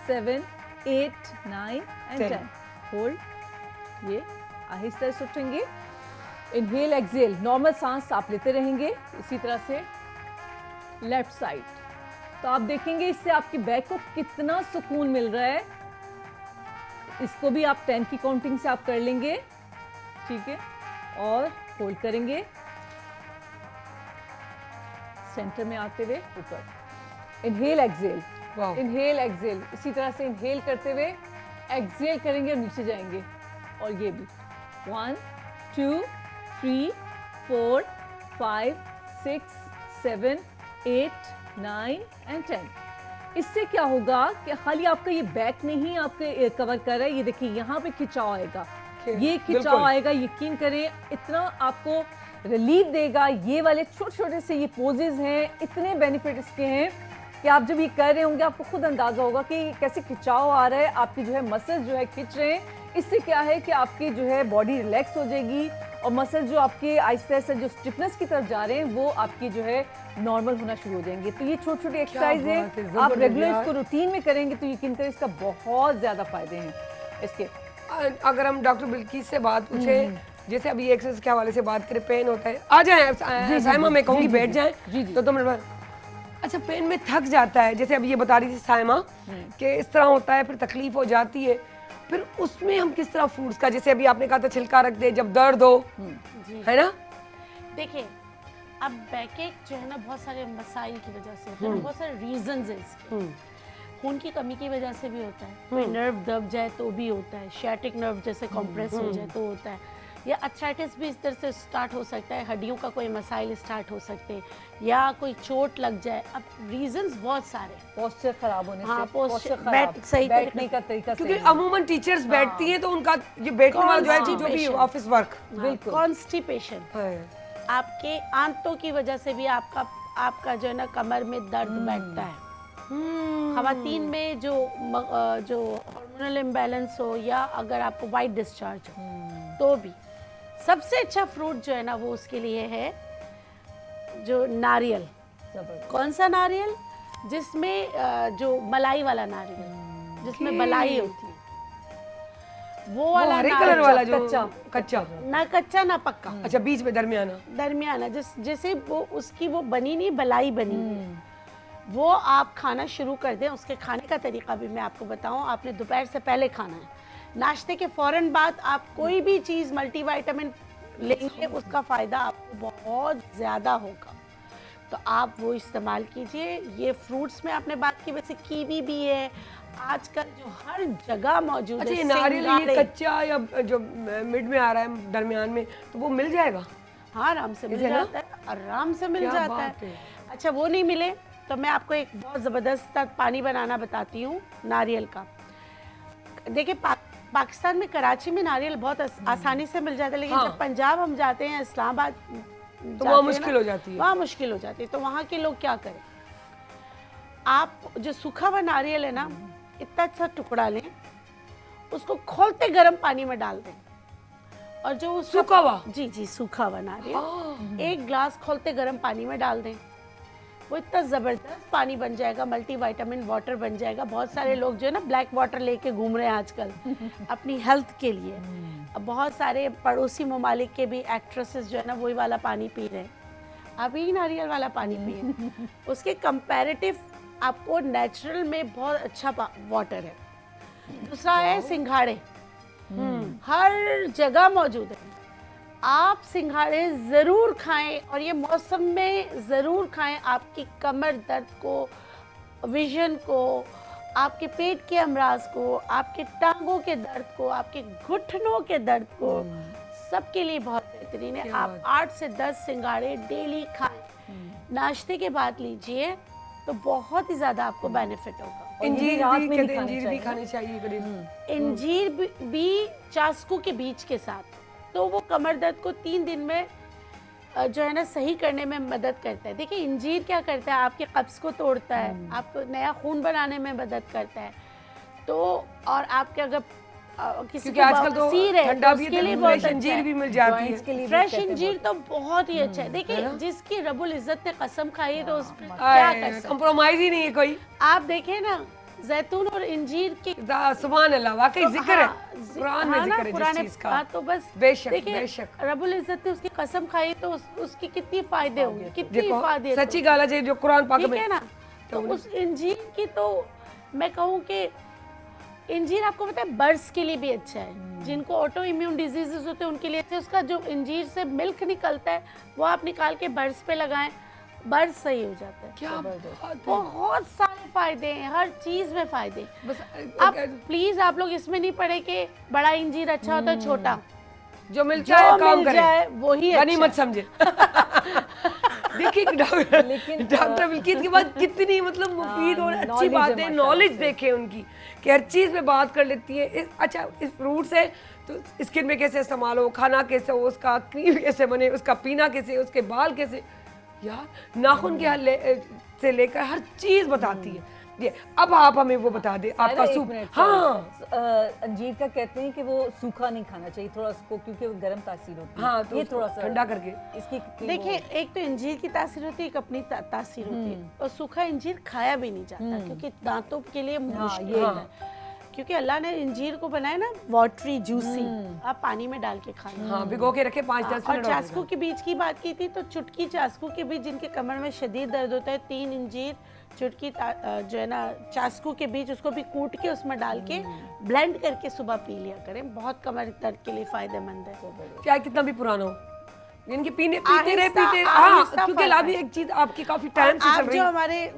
7 8 9 एंड 10। होल्ड, ये आहिस्ता से उठेंगे। इनहेल एक्सहेल, नॉर्मल सांस आप लेते रहेंगे। इसी तरह से लेफ्ट साइड, तो आप देखेंगे इससे आपकी बैक को कितना सुकून मिल रहा है। इसको भी आप 10 की काउंटिंग से आप कर लेंगे, ठीक है, और होल्ड करेंगे सेंटर में आते हुए ऊपर, इनहेल एक्सहेल, वाह। इनहेल एक्सहेल, इसी तरह से इनहेल करते हुए एक्सहेल करेंगे और नीचे जाएंगे, और ये भी 1 2 3 4 5 6 7 8 9 एंड 10। इससे क्या होगा कि खाली आपका ये बैक नहीं आपके कवर कर रहा है, ये देखिए यहाँ पे खिंचाव आएगा, ये खिंचाव बिल्कुल। आएगा, यकीन करें इतना आपको रिलीफ देगा। ये वाले छोटे छोटे से ये पोजेज हैं, इतने बेनिफिट इसके हैं कि आप जब ये कर रहे होंगे आपको खुद अंदाजा होगा कि कैसे खिंचाव आ रहा है, आपकी जो है मसल्स जो है खिंच रहे हैं। इससे क्या है कि आपकी जो है बॉडी रिलैक्स हो जाएगी और मसल जो आपके आहिस्ते आहिस्ते जो स्टिफनेस की तरफ जा रहे हैं वो आपकी जो है नॉर्मल होना शुरू हो जाएंगे। तो ये छोटी छोटी एक्सरसाइज बात है, है, जबरदस्त आप रेगुलर यार। इसको रूटीन में करेंगे तो यकीन करें इसका बहुत ज्यादा फायदे हैं इसके। अगर हम डॉक्टर बिल्किस से बात पूछे, जैसे अभी एक्सरसाइज के हवाले से बात करें, पेन होता है, आ जाए साइमा, मैं कहूँगी बैठ जाए तो तुम। अच्छा, पेन में थक जाता है, जैसे अभी ये बता रही थी साइमा कि इस तरह होता है, फिर तकलीफ हो जाती है, फिर उसमें हम किस तरह फ्रूट्स का, जैसे अभी आपने कहा था छिलका रख दे जब दर्द हो, है ना? देखिए, अब बैकएक जो है ना बहुत सारे मसाइल की वजह से होता है, बहुत सारे रीजंस है इसके। खून की कमी की वजह से भी होता है, कोई नर्व दब जाए तो भी होता है, शैटिक नर्व जैसे कंप्रेस हो जाए तो होता है, या अर्थराइटिस भी इस तरह से स्टार्ट हो सकता है, हड्डियों का कोई मसाइल स्टार्ट हो सकते हैं, या कोई चोट लग जाए। अब रीजंस बहुत सारे हैं। पोस्चर खराब होने हाँ, से, posture posture बैठ खराब, सही बैठने का तरीका क्योंकि सही नहीं। अमूमन टीचर्स बैठती हैं तो उनका ये बैठने वाला जो है जो भी Constipation। ऑफिस वर्क बिल्कुल। कॉन्स्टिपेशन, है। आपके आंतों की वजह से भी आपका जो है ना कमर में दर्द बैठता है। खवातीन में जो हार्मोनल इम्बैलेंस हो, या अगर आपको वाइट डिस्चार्ज हो तो भी सबसे अच्छा फ्रूट जो है ना वो उसके लिए है जो नारियल। जबरदस्त। कौन सा नारियल? जिसमें जो मलाई वाला नारियल, जिसमें मलाई होती है, वो वो वाला हरे कलर नारियल। वाला जो कच्चा। कच्चा, ना कच्चा ना पक्का, अच्छा बीच में दरमियाना। दरमियाना, जैसे वो उसकी वो बनी नहीं, बलाई बनी है, वो आप खाना शुरू कर दें। उसके खाने का तरीका भी मैं आपको बताऊं। आपने दोपहर से पहले खाना है, नाश्ते के फौरन बाद आप कोई भी चीज़ मल्टीविटामिन लेंगे, उसका फ़ायदा आपको बहुत ज़्यादा होगा। तो आप वो इस्तेमाल कीजिए। ये फ्रूट्स में आपने बात की, वैसे कीवी भी है आजकल जो हर जगह मौजूद अच्छा, है। ये नारियल ये सिंगाड़े। कच्चा या जो मिड में आ रहा है दरमियान में, तो वो मिल जाएगा? हाँ, आराम से मिल इसे ना? जाता है, आराम से मिल क्या जाता बात है। है। अच्छा, वो नहीं मिले तो मैं आपको एक बहुत ज़बरदस्त पानी बनाना बताती हूँ नारियल का। देखिए, पाकिस्तान में कराची में नारियल बहुत आसानी से मिल जाता है, लेकिन हाँ। जब पंजाब हम जाते हैं, इस्लामाबाद तो वहाँ मुश्किल हो जाती है। वहाँ मुश्किल हो जाती है। तो वहाँ के लोग क्या करें, आप जो सूखा हुआ नारियल है ना, इतना अच्छा टुकड़ा लें, उसको खोलते गर्म पानी में डाल दें, और जो उसका सूखा हुआ? जी सूखा हुआ नारियल 1 ग्लास खोलते गर्म पानी में डाल दें। वो इतना ज़बरदस्त पानी बन जाएगा, मल्टीविटामिन वाटर बन जाएगा। बहुत सारे लोग जो है ना ब्लैक वाटर लेके घूम रहे हैं आजकल अपनी हेल्थ के लिए। अब बहुत सारे पड़ोसी ममालिक के भी एक्ट्रेसेस जो है ना वही वाला पानी पी रहे हैं, आप ही नारियल वाला पानी पिए। उसके कंपैरेटिव आपको नेचुरल में बहुत अच्छा वाटर है। दूसरा है सिंघाड़े, हर जगह मौजूद है। आप सिंघाड़े ज़रूर खाएं, और ये मौसम में ज़रूर खाएं। आपकी कमर दर्द को, विजन को, आपके पेट के अमराज को, आपके टांगों के दर्द को, आपके घुटनों के दर्द को, सबके लिए बहुत बेहतरीन है। आप 8 से 10 सिंघाड़े डेली खाएं, नाश्ते के बाद लीजिए, तो बहुत ही ज़्यादा आपको बेनिफिट होगा। इंजीर रात भी में कहते हैं, नहीं इंजीर भी खानी खानी चाहिए करीब। इंजीर भी चास्कू के बीज के साथ, तो वो कमर दर्द को 3 दिन में जो है ना सही करने में मदद करता है। देखिए, इंजीर क्या करता है, आपके कब्ज़ को तोड़ता है, आपको नया खून बनाने में मदद करता है। तो और आपके अगर किसी क्योंकि को आजकल तो बवासीर है ठंडा तो भी उसके है, लिए तो बहुत फ्रेश अच्छा इंजीर है। भी मिल जाती Joints है। के लिए भी फ्रेश कहते हैं इंजीर तो बहुत ही अच्छा है। है देखिए, ना? जिसकी रब्बुल इज्जत ने कसम खाई है तो उस पर क्या कर सकते। कंप्रोमाइज ही नहीं है कोई। आप देखें ना, जैतून और इंजीर की सुभान अल्लाह, वाकई जिक्र है, हाँ, कुरान में हाँ ना, जिक्र है कुरान जिस चीज का। हाँ, तो बस बेशक, देखिए, बेशक। रब्बुल इज्जत ने उसकी कसम खाई तो उसकी कितनी फायदे होंगे, कितनी देखो, इफादियत सच्ची गाला है जो कुरान पाक ठीक में। है ना। तो उस इंजीर की तो मैं कहूँ कि इंजीर आपको पता है बर्ड्स के लिए भी अच्छा है, जिनको ऑटो इम्यून डिजीजेस होते हैं उनके लिए अच्छा है। उसका जो इंजीर से मिल्क निकलता है वो आप निकाल के बर्ड्स पे लगाएं, बर्ड सही हो जाता है। क्या बात है। बहुत सारे फायदे हैं, हर चीज में फायदे। बस अब प्लीज आप लोग इसमें नहीं पढ़े कि बड़ा इंजीर अच्छा होता है, छोटा जो मिलता है काम मिल करे, जाए वही गनीमत अच्छा। समझे। देखिए डॉक्टर बिल्किस की बात कितनी मतलब मुफीद और अच्छी knowledge बात है है, माशाल्लाह नॉलेज से। देखे उनकी कि हर चीज़ में बात कर लेती है। अच्छा इस फ्रूट से तो स्किन में कैसे इस्तेमाल हो, खाना कैसे हो, उसका क्रीम कैसे बने, उसका पीना कैसे, उसके बाल कैसे, यार नाखून के से लेकर हर चीज़ बताती है ये। अब आप हमें वो बता दें आपका एक सूप। मिनट, हाँ अंजीर का कहते हैं कि वो सूखा नहीं खाना चाहिए, थोड़ा उसको, क्योंकि वो गर्म तासीर होती है। हाँ, तो ये उसको थोड़ा सा ठंडा करके। इसकी कितनी देखिए एक तो इंजीर की तासीर होती है, एक अपनी तासीर होती है, और सूखा इंजीर खाया भी नहीं जाता क्योंकि दांतों के लिए मुश्किल ये है, क्योंकि अल्लाह ने इंजीर को बनाया ना वाटरी जूसी, आप पानी में डाल के खाना। हाँ भिगो के रखे 5-10 और मिनट। चास्कू के बीज की बात की थी तो चुटकी चास्कू के बीज, जिनके कमर में शदीद दर्द होता है, 3 इंजीर चुटकी जो है ना चास्कू के बीज, उसको भी कूट के उसमें डाल के ब्लेंड करके सुबह पी लिया करें, बहुत कमर दर्द के लिए फायदेमंद है। चाहे कितना भी पुराना हो, इनके पीते रहे आहिस्ता हाँ, क्योंकि फर्क लाभी है। एक चीज आपकी काफी टाइम से आप चल रही जो है। हमारे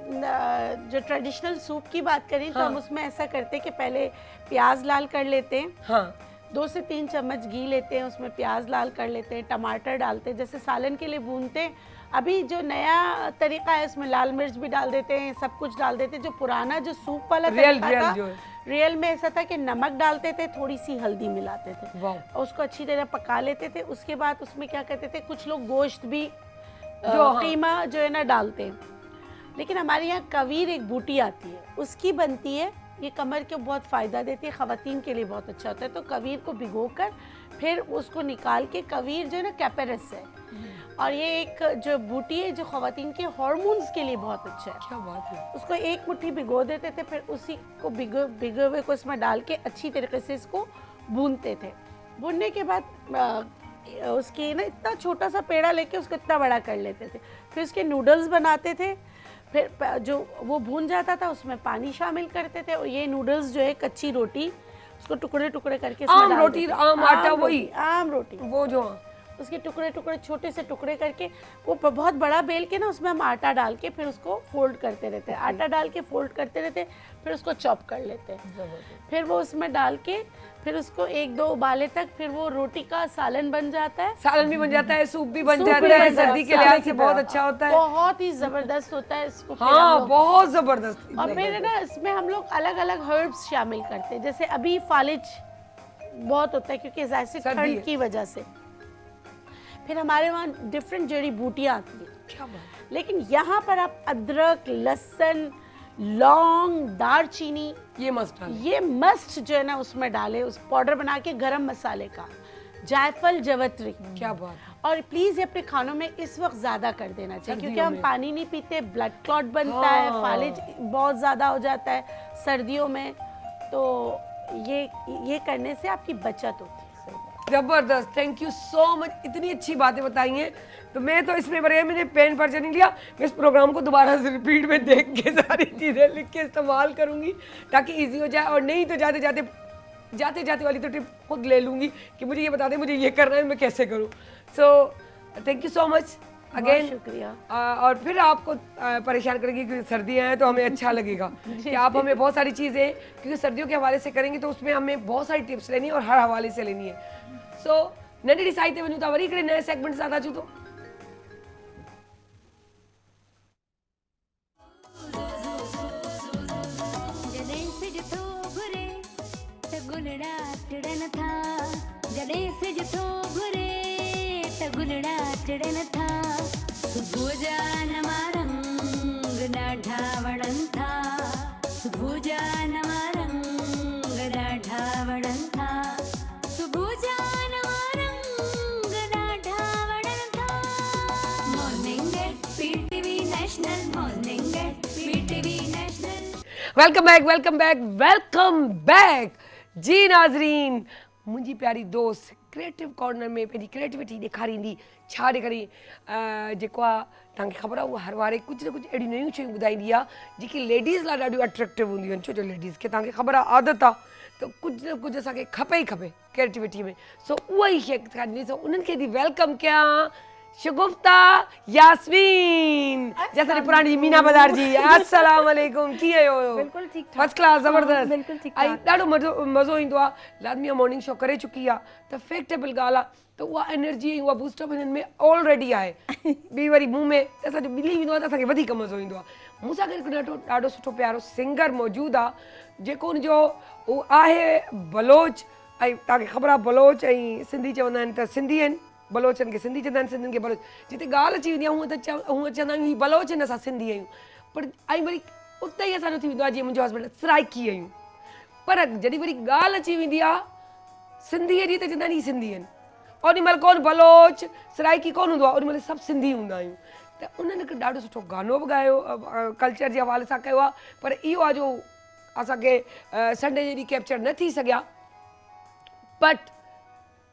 जो ट्रेडिशनल सूप की बात करें तो हाँ। हम उसमें ऐसा करते हैं कि पहले प्याज लाल कर लेते हैं, हाँ 2 से 3 चम्मच घी लेते हैं, उसमें प्याज लाल कर लेते हैं, टमाटर डालते हैं, जैसे सालन के लिए भूनते हैं। अभी जो नया तरीका है उसमें लाल मिर्च भी डाल देते हैं, सब कुछ डाल देते हैं। जो पुराना जो सूप वाला तरीका रियल था, जो है। रियल में ऐसा था कि नमक डालते थे, थोड़ी सी हल्दी मिलाते थे वाह। और उसको अच्छी तरह पका लेते थे। उसके बाद उसमें क्या करते थे, कुछ लोग गोश्त भी हाँ। कीमा जो है ना डालते हैं, लेकिन हमारे यहाँ कवीर एक बूटी आती है, उसकी बनती है, ये कमर को बहुत फ़ायदा देती है, ख़वातीन के लिए बहुत अच्छा होता है। तो कवीर को भिगोकर फिर उसको निकाल के, कवीर जो है ना कैपेरस है, और ये एक जो बूटी है जो ख़वातीन के हार्मोन्स के लिए बहुत अच्छा है। क्या बात है। उसको एक मुट्ठी भिगो देते थे, फिर उसी को भिगो हुए को इसमें डाल के अच्छी तरीके से इसको भूनते थे। भूनने के बाद उसकी ना इतना छोटा सा पेड़ा लेके उसको इतना बड़ा कर लेते थे, फिर उसके नूडल्स बनाते थे। फिर जो वो भून जाता था उसमें पानी शामिल करते थे, और ये नूडल्स जो है कच्ची रोटी, उसको टुकड़े टुकड़े करके इसमें आम डाल रोटी, देते थे। आम आटा, आम वही। रोटी, आम रोटी वो जो उसके टुकड़े टुकड़े छोटे से टुकड़े करके वो बहुत बड़ा बेल के ना उसमें हम आटा डाल के फिर उसको फोल्ड करते रहते हैं, आटा डाल के फोल्ड करते रहते हैं, फिर उसको चॉप कर लेते हैं, फिर वो उसमें डाल के फिर उसको 1-2 उबाले तक, फिर वो रोटी का सालन बन जाता है। सालन भी बन जाता है, सूप भी बन सूप जाता भी है, बन जाता सर्दी है, के लिहाज की से बहुत तरह। अच्छा होता है। बहुत ही जबरदस्त होता है इसको। फिर हम हाँ लोग- बहुत जबरदस्त। और फिर है ना इसमें हम लोग अलग अलग हर्ब्स शामिल करते हैं, जैसे अभी फालिज बहुत होता है क्योंकि जैसे सर्दी है। ठंड की वजह से। फिर हमारे वहाँ डिफरेंट जड़ी बूटियाँ आती हैं, क्या बात। लेकिन यहाँ पर आप अदरक, लहसुन, लौंग, दालचीनी, ये मस्त डाल। ये मस्ट जो है ना उसमें डाले, उस पाउडर बना के गरम मसाले का, जायफल, जवत्री। क्या बात है। और प्लीज ये अपने खानों में इस वक्त ज्यादा कर देना चाहिए, क्योंकि सर्दियों हम में। पानी नहीं पीते, ब्लड क्लॉट बनता है, हाँ। फालिज बहुत ज्यादा हो जाता है सर्दियों में, तो ये करने से आपकी बचत होती है। जबरदस्त, थैंक यू सो मच, इतनी अच्छी बातें बताई हैं। तो मैं तो इसमें बगैर मैंने पेन पर्चा नहीं लिया, मैं इस प्रोग्राम को दोबारा से रिपीट में देख के सारी चीज़ें लिख के इस्तेमाल करूंगी ताकि इजी हो जाए, और नहीं तो जाते जाते वाली तो टिप खुद ले लूंगी कि मुझे ये बता दें मुझे ये करना है, मैं कैसे करूँ। So thank you so much again. शुक्रिया। और फिर आपको परेशान करेंगे क्योंकि सर्दियाँ हैं तो हमें अच्छा लगेगा कि आप हमें बहुत सारी चीज़ें, क्योंकि सर्दियों के हवाले से करेंगे तो उसमें हमें बहुत सारी टिप्स लेनी है और हर हवाले से लेनी है। सो नन्ही साहित्य बनी तो वरी नए सेगमेंट साथ आजू तो जॾहिं सिज थो घुरे त गुलड़ा टिड़न था, जॾहिं सिज थो घुरे त गुलड़ा टिड़न था, सुबुह जा नवा रंग ॾाढा वणनि था, सुबुह जा नवा रंग ॾाढा वणनि था, सुबुह जा नवा रंग ॾाढा वणनि था। Morning at PTV national, morning at PTV national. Welcome back जी नाज़रीन। मुंहिंजी प्यारी दोस्त क्रिएटिव कॉर्नर में पंहिंजी क्रिएटिविटी ॾेखारींदी, छा ॾेखारी जेको आहे तव्हांखे ख़बर आहे, उहा हर वारे कुझु न कुझु अहिड़ियूं नयूं शयूं ॿुधाईंदी आहे जेकी लेडीज़ लाइ ॾाढियूं अट्रैक्टिव हूंदियूं आहिनि। छो जो लेडीज़ खे तव्हांखे ख़बर आहे आदत आहे त कुझु न कुझु असांखे खपे ई खपे क्रिएटिविटी में। सो उहा ई शइ करणी, सो उन्हनि खे थी वेलकम कयां। शगुफ्ता यास्मीन जैसे पुरानी मीना बाज़ार जी, अस्सलाम वालेकुम, कीअं आहियो? बिल्कुल ठीक ठाक। फर्स्ट क्लास, ज़बरदस्त। बिल्कुल ठीक ऐं ॾाढो मज़ो ईंदो आहे। लाज़मी मॉर्निंग शो करे चुकी आहे, त फैक्टेबल ॻाल्हि आहे त उहा एनर्जी ऐं उहा बूस्टअप हिननि में ऑलरेडी आहे। ॿी वरी मूं में त असांजो मिली वेंदो आहे त असांखे वधीक मज़ो ईंदो आहे। मूंसां गॾु हिकु ॾाढो सुठो प्यारो सिंगर मौजूदु आहे, जेको हुनजो उहो आहे बलोच। ऐं तव्हांखे ख़बर आहे बलोच ऐं सिंधी चवंदा आहिनि त सिंधी आहिनि, बलोचनि खे सिंधी चवंदा आहिनि, सिंधियुनि खे बलोच। जिते ॻाल्हि अची वेंदी आहे हूअं चवंदा आहियूं ही बलोच आहिनि, असां सिंधी आहियूं। पर ऐं वरी उते ई असांजो थी वेंदो आहे जीअं मुंहिंजो हस्बैंड सराइकी आहियूं। पर जॾहिं वरी ॻाल्हि अची वेंदी आहे सिंधीअ जी त चवंदा आहिनि ही सिंधी आहिनि। ओॾी महिल कोन बलोच सराइकी कोन हूंदो आहे, ओॾी महिल सभु सिंधी हूंदा आहियूं। त उन्हनि हिकु ॾाढो सुठो गानो बि ॻायो, कल्चर जे हवाले सां कयो आहे। पर इहो आहे जो असांखे संडे जे ॾींहुं कैप्चर न थी सघिया। बट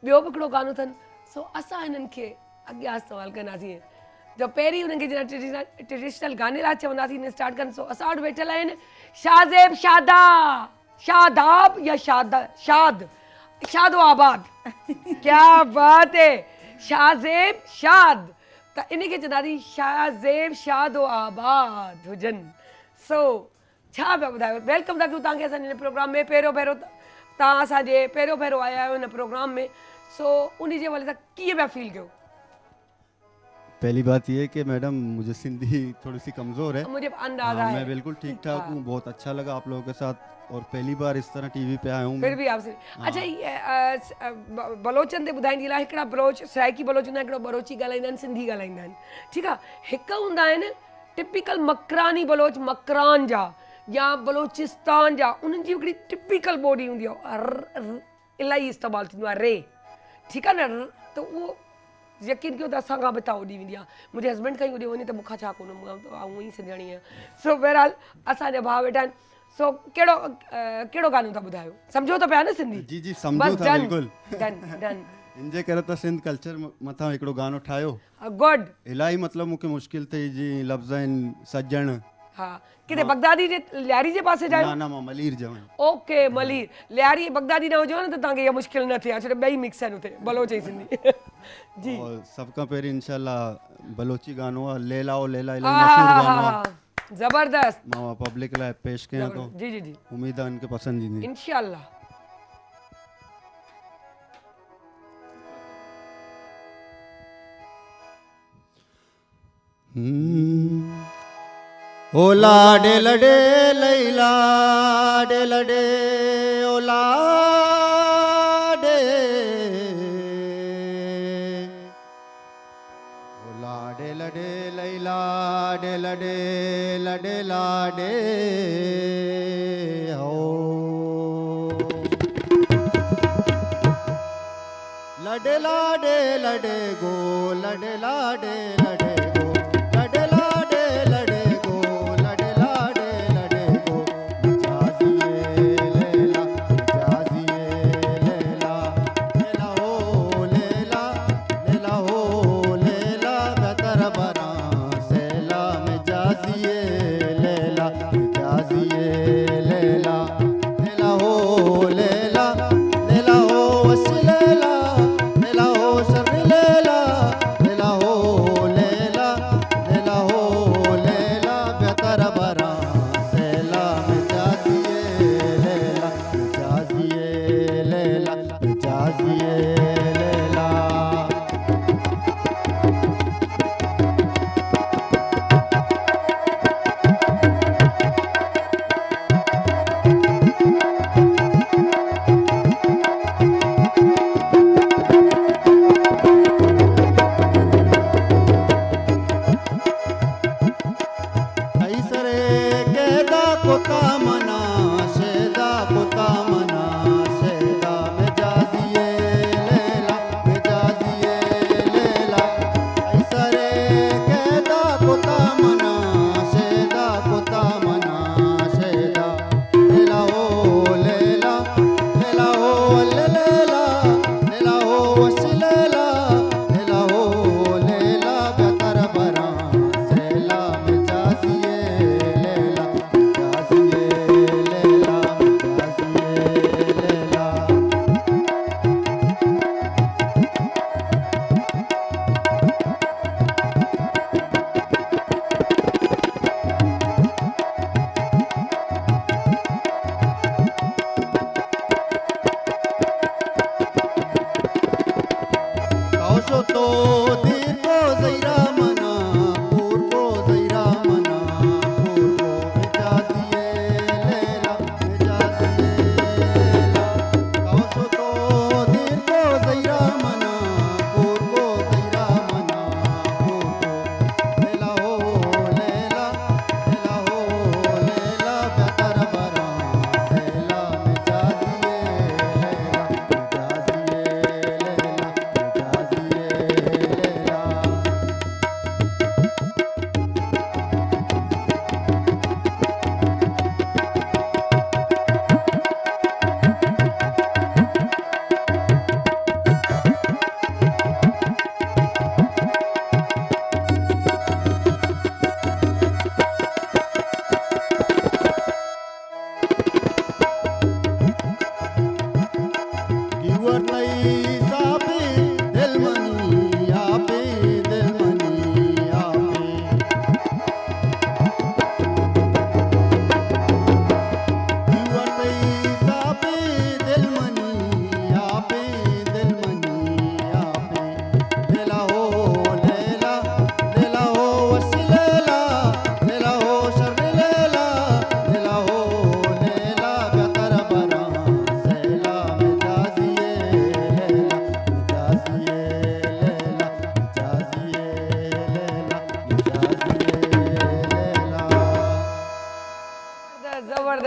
ॿियो बि हिकिड़ो गानो अथनि, सो असां हिननि खे अॻियां इस्तेमालु कंदासीं। जो पहिरीं हुननि खे ट्रेडिशनल गाने लाइ चवंदासीं हिन स्टार्ट कनि। सो असां वटि वेठल आहिनि शाज़ेब शादाब या शादो आबाद। क्या बात है, शाज़ेब शाद, त इन खे चवंदासीं शाज़ेब शादो आबाद हुजनि। सो छा पिया ॿुधायो, वेलकम था कयूं तव्हांखे असांजे हिन प्रोग्राम में। पहिरियों तव्हां असांजे पहिरियों आया आहियो हिन प्रोग्राम में। सो उन जे हवाले सां कीअं पिया फील कयो? पहली बात ये है कि मैडम मुझे सिंधी थोड़ी सी कमज़ोर है। मुझे अंदाजा है। मैं बिल्कुल ठीक ठाक हूँ, बहुत अच्छा लगा आप लोगों के साथ, और पहली बार इस तरह टीवी पे आया हूँ। फिर भी आपसे अच्छा, ये बलोचन ते ॿुधाइण जे लाइ हिकिड़ा बलोच सराइकी बलोच हूंदा आहिनि, हिकिड़ो बलोची ॻाल्हाईंदा आहिनि, सिंधी ॻाल्हाईंदा आहिनि, ठीकु आहे। हिकु हूंदा आहिनि टिपिकल मकरानी बलोच, मकरान जा या बलोचिस्तान जा, उन्हनि जी हिकिड़ी टिपिकल बॉडी हूंदी आहे, इलाही इस्तेमालु थींदो आहे रे, ठीकु आहे न। त उहो यकीन कयो त असां खां बि था ओॾी वेंदी आहे। मुंहिंजे हस्बैंड खां ई ओॾे वञे त मूंखां छा कोन, उहो ई सिंधियाणी आहियां। सो बहरहाल असांजा भाउ वेठा आहिनि। सो कहिड़ो गानो था ॿुधायो? सम्झो त पिया न सिंधी? जी जी सम्झो था बिल्कुल। डन इनजे करे त सिंध कल्चर मथां हिकिड़ो गानो ठाहियो। गुड। इलाही मतिलबु मूंखे मुश्किल थी जी लफ़्ज़ आहिनि सजण। हा, किथे बगदादी जे लियारी जे पासे जायो? ना मां मलीर जाऊं। ओके, मलीर। लियारी बगदादी न हुजेव न त तव्हांखे इहा मुश्किल न थिए, छो ॿई मिक्स आहिनि हुते, बलोच ऐं सिंधी। जी। और सब खां पहिरीं इंशाल्लाह बलोची गानो आहे लैला ओ लैला, इलाही मशहूर गानो आहे। ज़बरदस्त। मां पब्लिक लाइ पेश कयां थो। जी जी जी, उम्मीद आहे इनके पसंद ईंदी इंशाल्लाह। ओ लाडे लडे लैला डे लडे ओ लाडे लडे लैला डे लडे लडे लाडे हो लडे लाडे लडे गो लडे लाडे लडे गो लडे लाडे लडे गो लडे लाडे लडे गो जाजिए लैला लैला हो लैला लैला हो लैला बेहतर बना सैला में जाजिए लैला जाजिए लैला लैला हो लैला लैला हो वसी लैला लैला हो शर्री लैला लैला हो लैला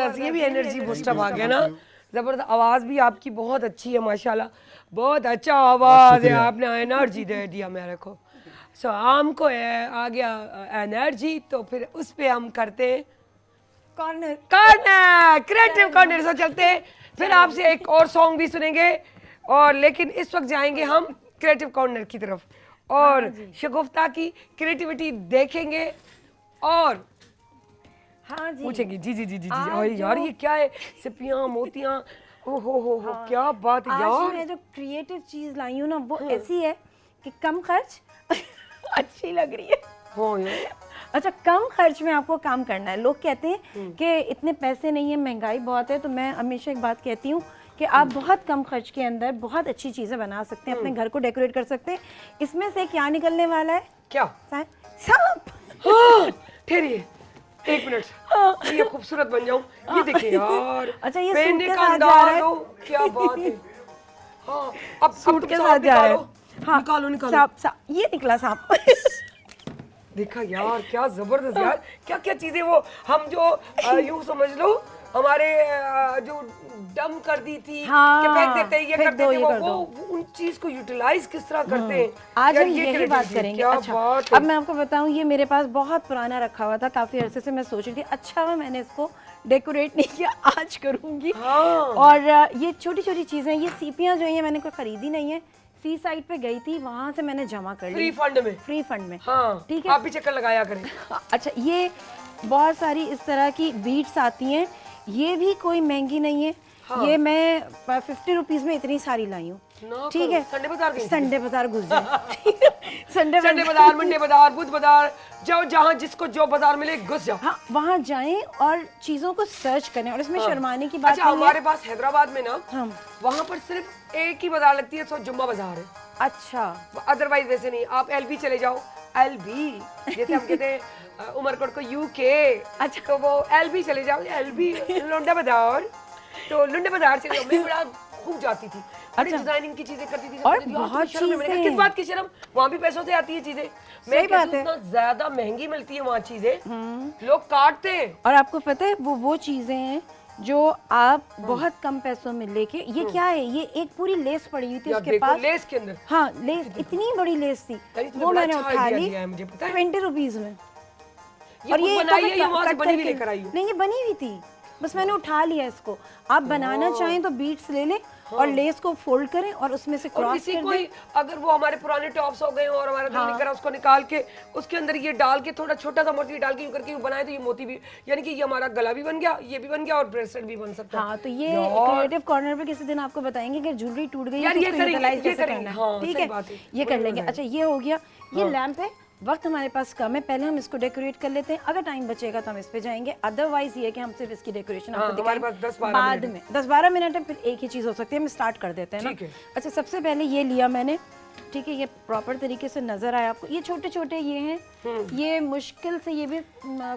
जबरदस्त, ये भी एनर्जी बूस्टअप आ गया ना, जबरदस्त। आवाज भी आपकी बहुत अच्छी है माशाल्लाह, बहुत अच्छा आवाज है, आपने एनर्जी दे दिया मेरे को। सो हमको आ गया एनर्जी, तो फिर उस पे हम करते हैं कॉर्नर। क्रिएटिव कॉर्नर से चलते हैं, फिर आपसे एक और सॉन्ग भी सुनेंगे, और लेकिन इस वक्त जाएंगे हम क्रिएटिव कॉर्नर की तरफ और शगुफ्ता की क्रिएटिविटी देखेंगे और हाँ जी, पूछेंगे। जी जी जी जी जी। आज और यार जो- ये क्या है, सिपियां मोतियां, ओ हो क्या बात है आज यार। मैं जो क्रिएटिव चीज लाई हूँ ना वो ऐसी है कि कम खर्च अच्छी लग रही है। हाँ यार, अच्छा, कम खर्च में आपको काम करना है। लोग कहते हैं कि इतने पैसे नहीं है, महंगाई बहुत है, तो मैं हमेशा एक बात कहती हूँ कि आप बहुत कम खर्च के अंदर बहुत अच्छी चीज़ें बना सकते हैं, अपने घर को डेकोरेट कर सकते हैं। इसमें से क्या निकलने वाला है? क्या? सांप। हाँ, ठहरिए एक मिनट, ये खूबसूरत बन जाऊं, ये देखिए यार। अच्छा, ये पहनने सूट के का साथ जा रहा अंदाज है। हो, क्या बात है। हाँ, अब सूट तुम के सांप साथ जा रहा है। निकालो, हाँ, निकालो निकालो। सांप, ये निकला सांप। देखा यार, क्या जबरदस्त यार, क्या क्या चीजें वो हम जो यूं समझ लो हमारे जो डम कर दी थी हाँ, कि फेंक देते हैं, ये फेंक करते दो, थे, ये वो कर वो दो। उन चीज को यूटिलाइज किस तरह करते हैं। आज यार, हम ये यही बात creativity, करेंगे। क्या अच्छा, बात है। अब मैं आपको बताऊं, ये मेरे पास बहुत पुराना रखा हुआ था, काफी अरसे से मैं सोच रही थी अच्छा हुआ मैंने इसको डेकोरेट नहीं किया, आज करूंगी। हाँ। और ये छोटी छोटी चीजें, ये सीपियां जो हैं ये मैंने कोई खरीदी नहीं है, सी साइड पे गई थी, वहां से मैंने जमा कर फ्री ली फंड में। फ्री फंड में। हाँ, ठीक है। आप भी चक्कर लगाया करें। अच्छा, ये बहुत सारी इस तरह की बीट्स आती हैं, ये भी कोई महंगी नहीं है। हाँ। ये मैं 50 रुपीज में इतनी सारी लाई हूँ। ना ठीक करो, है, संडे बाजार गई थी? संडे बाजार घुस जाए। संडे संडे बाजार, मंडे बाजार, बुध बाजार, जाओ जहाँ जिसको जो बाजार मिले घुस जाओ। हाँ, वहाँ जाएं और चीजों को सर्च करें, और इसमें शर्माने की बात अच्छा, नहीं हमारे है। पास हैदराबाद में ना, हाँ। वहाँ पर सिर्फ एक ही बाजार लगती है, सो जुम्मा बाजार है। अच्छा, अदरवाइज वैसे नहीं। आप एलबी चले जाओ, एलबी जैसे हम कहते हैं उमरकोट को यूके, अच्छा। तो वो एलबी चले जाओ, एलबी लुंडा बाजार, तो लुंडा बाजार चले जाओ। मैं बड़ा खूब जाती थी, बड़ी डिजाइनिंग की चीजें करती थी। और कहती थी, यार, बहुत तुम्हें शर्म है। मैंने कहा, चीजें- किस बात की शर्म, वहाँ भी पैसों से आती है चीजें। मैं सही बात कहती हूँ, है। इतना ज्यादा महंगी मिलती है वहाँ चीजें, लोग काटते हैं। और आपको पता है वो चीजें हैं जो आप बहुत कम पैसों में लेके, ये क्या है, ये एक पूरी लेस पड़ी हुई थी यार उसके देखो, पास। लेस के अंदर हाँ, लेस इतनी बड़ी लेस थी, यार, इसमें वो बड़ा मैंने अच्छा उठा idea ली दिया है मुझे, पता है? 20 रुपीज में। ये खुद बनाई है या वहाँ से कट बनी हुई करके- लेकर आई हो? नहीं, ये बनी हुई थी, बस मैंने उठा लिया इसको। आप बनाना चाहें तो बीट्स ले लें और लेस को फोल्ड करें और उसमें से और क्रॉस किसी कर कोई दें। अगर वो हमारे पुराने टॉप्स हो गए और हमारा दिल नहीं करा उसको निकाल के उसके अंदर ये डाल के थोड़ा छोटा सा मोती डाल के यूं करके यूं बनाए, तो ये मोती भी, यानी कि ये हमारा गला भी बन गया, ये भी बन गया और ब्रेसलेट भी बन सकता है। हाँ, तो ये यार, क्रिएटिव कॉर्नर पे किसी दिन आपको बताएंगे कि ज्वेलरी टूट गई है यार, तो ये उसको करेंगे, यूटिलाइज ये कैसे करेंगे, करना है। हाँ, ठीक सही है, बात है, ये वही कर लेंगे। मजा है। अच्छा, ये हो गया, ये लैंप है, वक्त हमारे पास कम है, पहले हम इसको डेकोरेट कर लेते हैं, अगर टाइम बचेगा तो हम इस पे जाएंगे, अदरवाइज ये है कि हम सिर्फ इसकी डेकोरेशन हाँ, आपको हमारे दिखाएंगे पास 10-12 बाद मिनट में। 10-12 मिनट है, फिर एक ही चीज हो सकती है, हम स्टार्ट कर देते हैं ना। ठीक है। अच्छा, सबसे पहले ये लिया मैंने, ठीक है, ये प्रॉपर तरीके से नजर आया आपको, ये छोटे छोटे ये हैं, ये मुश्किल से ये भी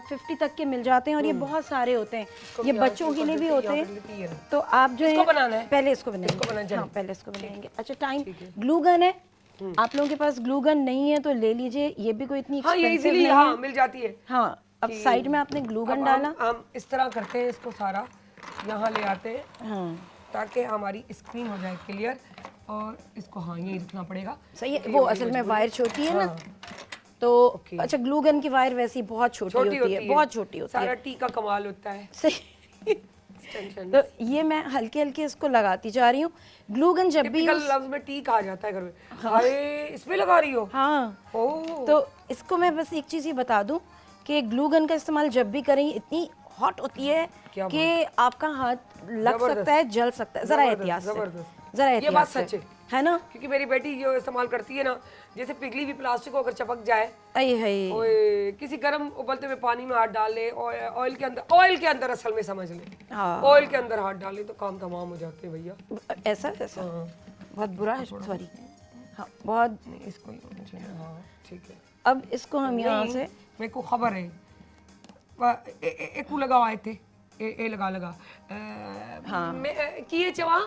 50 तक के मिल जाते हैं और ये बहुत सारे होते हैं, ये बच्चों के लिए भी होते हैं। तो आप जो इसको है बनाना है? पहले इसको बनाएंगे। इसको बनाना है, हाँ, पहले इसको बनाएंगे। अच्छा, टाइम, ग्लू गन है, आप लोगों के पास ग्लू गन नहीं है तो ले लीजिए, ये भी कोई इतनी हाँ, ये एक्सपेंसिव इजीली नहीं हाँ है। मिल जाती है। हाँ, अब साइड में आपने ग्लू गन अब डाला। हम इस तरह करते हैं, इसको सारा यहाँ ले आते हैं हाँ, ताकि हमारी स्क्रीन हो जाए क्लियर, और इसको हाँ यही रखना पड़ेगा। सही है, वो असल में वायर छोटी है ना, तो अच्छा, ग्लू गन की वायर वैसी बहुत छोटी होती है, बहुत छोटी होती सारा है। टी का कमाल होता है। सही। टेंशन तो ये मैं हल्के हल्के इसको लगाती जा रही हूँ। ग्लू गन जब भी टिपिकल लफ्ज में टी कहा जाता है घर में। हाय, इसमें लगा रही हो? हाँ, ओह, तो इसको मैं बस एक चीज़ ये बता दूं कि ग्लू गन का इस्तेमाल जब भी करें, इतनी हॉट होती है क्या कि आपका हाथ लग सकता है, जल सकता है। जरा जबरदस्त, एहतियात से, जबरदस्त। जरा ये एहतियात बात से, सच है ना। क्योंकि मेरी बेटी जो इस्तेमाल करती है ना, जैसे पिघली हुई प्लास्टिक को अगर चपक जाए, अये है, ओए, किसी गर्म उबलते हुए पानी में हाथ डाल ले, ऑयल के अंदर असल में समझ ले, हाँ, ऑयल के अंदर हाथ डाले तो काम तमाम हो जाते हैं भैया। ऐसा ऐसा हाँ, बहुत बुरा है, सॉरी। हाँ, बहुत। नहीं, इसको हाँ ठीक है। अब इसको हम यहाँ नहीं, से, मेरे को खबर है एक लगा आए थे, ए लगा हाँ। मैं किए चवा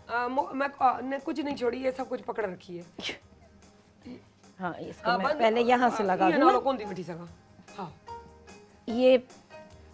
मैं ने कुछ नहीं छोड़ी, ये सब कुछ पकड़ रखी है। हाँ, इसको मैं पहले यहाँ से लगा दूँ ना। कौन दी बैठी सका। हाँ, ये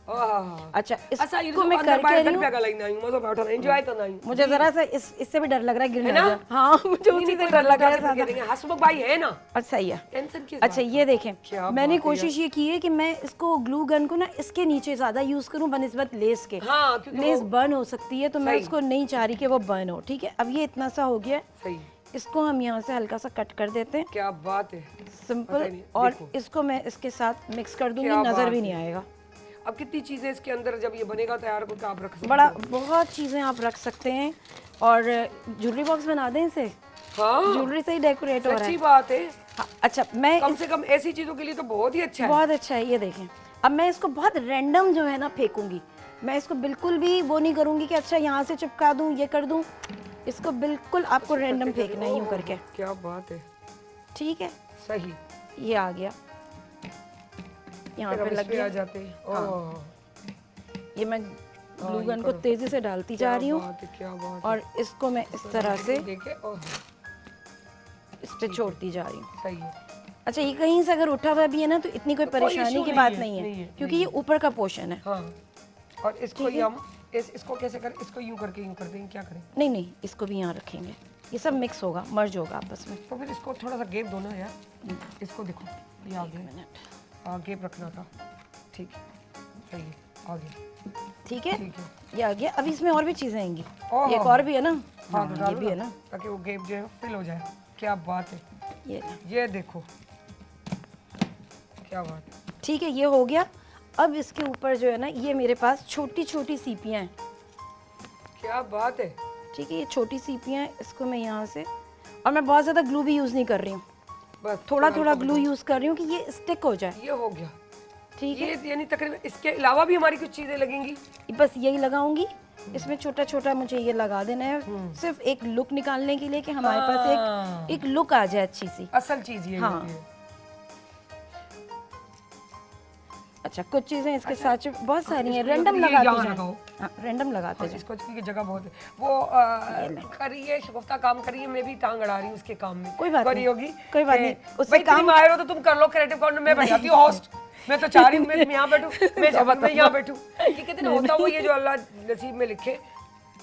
अच्छा असा ये इसको मैं अंदर करके बाहर रही घर हूँ। पे गला नहीं मजा बैठा नहीं एंजॉय तो नहीं मुझे जरा सा इससे भी डर लग रहा है गिरने ना? का। हाँ मुझे उसी से डर लग रहा है ज्यादा। हसमुख भाई है ना, अच्छा सही है। टेंशन किस अच्छा ये देखें, क्या मैंने बात है कोशिश ये की है कि मैं इसको ग्लू गन को ना इसके नीचे ज्यादा यूज करूं बनिस्बत लेस के। हाँ, क्योंकि लेस वो- बर्न हो सकती है तो मैं सही। उसको नहीं चाह रही कि वो बर्न हो। ठीक है, अब ये इतना सा हो गया है, सही, इसको हम यहाँ से हल्का सा कट कर देते हैं, क्या बात है। सिंपल। बताइए, और देखो। इसको मैं इसके साथ मिक्स कर दूंगी, क्या नजर बात भी है। नहीं आएगा। अब कितनी चीजें इसके अंदर जब ये बनेगा तैयार करके आप रख सकते बड़ा हो। बहुत चीजें आप रख सकते हैं। और ज्वेलरी बॉक्स बना दें इसे, हाँ ज्वेलरी से ही डेकोरेट हो रहा सच्ची है। बात है, हाँ, अच्छा मैं कम से कम ऐसी चीजों के लिए तो बहुत ही अच्छा है। बहुत अच्छा है। ये देखें, अब मैं इसको बहुत रैंडम जो है ना फेंकूंगी। मैं इसको बिल्कुल भी वो नहीं करूंगी कि अच्छा यहाँ से चिपका दूं, ये कर दूं। इसको बिल्कुल आपको रैंडम फेंकना है यूं करके। क्या बात है, ठीक है, सही। ये आ गया, यहाँ फिर पे अब लग इस पे गया। आ जाते हैं। ओह, ये मैं ग्लू गन को तेजी से डालती जा रही हूँ बात है, क्या बात और इसको मैं इस तरह से है। देखे, ओह, इस पे छोड़ती जा रही हूँ। सही है। अच्छा ये कहीं से अगर उठा हुआ भी है ना तो इतनी कोई कोई परेशानी issue की नहीं बात है, नहीं नहीं है, है, क्योंकि ये ऊपर का पोर्शन है। हाँ, और इसको ही हम इसको कैसे करें, इसको यूं करके यूं कर देंगे, क्या करें? नहीं नहीं, इसको भी यहाँ रखेंगे, ये सब मिक्स होगा, मर्ज होगा आपस में। तो फिर इसको थोड़ा सा गैप दो ना यार। इसको देखो, ये आ गया, हाँ गैप रखना था। ठीक है, सही है, आ गया। ठीक है, ठीक है, ये आ गया। अब इसमें और भी चीजें आएंगी, ओह, एक और भी है ना। हाँ तो ये डालो भी है ना, ताकि वो गैप जो है फिल हो जाए। क्या बात है, ये ना। ये देखो, क्या बात है। ठीक है, ये हो गया। अब इसके ऊपर जो है ना, ये मेरे पास छोटी छोटी सीपियाँ हैं। क्या बात है, ठीक है, ये छोटी सीपियाँ हैं, इसको मैं यहाँ से, और मैं बहुत ज़्यादा ग्लू भी यूज़ नहीं कर रही हूँ, बस थोड़ा थोड़ा ग्लू यूज़ कर रही हूँ कि ये स्टिक हो जाए। ये हो गया। ठीक है, ये यानी तकरीबन इसके अलावा भी हमारी कुछ चीजें लगेंगी। बस यही लगाऊंगी। इसमें छोटा छोटा मुझे ये लगा देना है, सिर्फ एक लुक निकालने के लिए कि हमारे पास एक लुक आ जाए अच्छी सी। असल चीज ये हाँ। होती है। अच्छा कुछ चीजें इसके साथ बहुत सारी हैं, इसको रैंडम ये लगाते यहाँ जाएं। लगाओ। हाँ, रैंडम लगाते जाएं। इसको क्योंकि जगह बहुत है वो करिए शगुफ्ता काम करिए, मैं भी टांग अड़ा रही हूँ उसके काम में। कोई बात करी नहीं, होगी, कोई बात कि नहीं, उससे भाई तुम काम- माहिर हो तो तुम कर लो क्रिएटिव कॉर्नर, मैं बन जाती हूँ होस्ट। मैं तो चाह रही हूँ मैं यहाँ बैठूँ, मैं यहाँ बैठूँ। ये कहते ना होता वो ये जो अल्लाह नसीब में लिखे।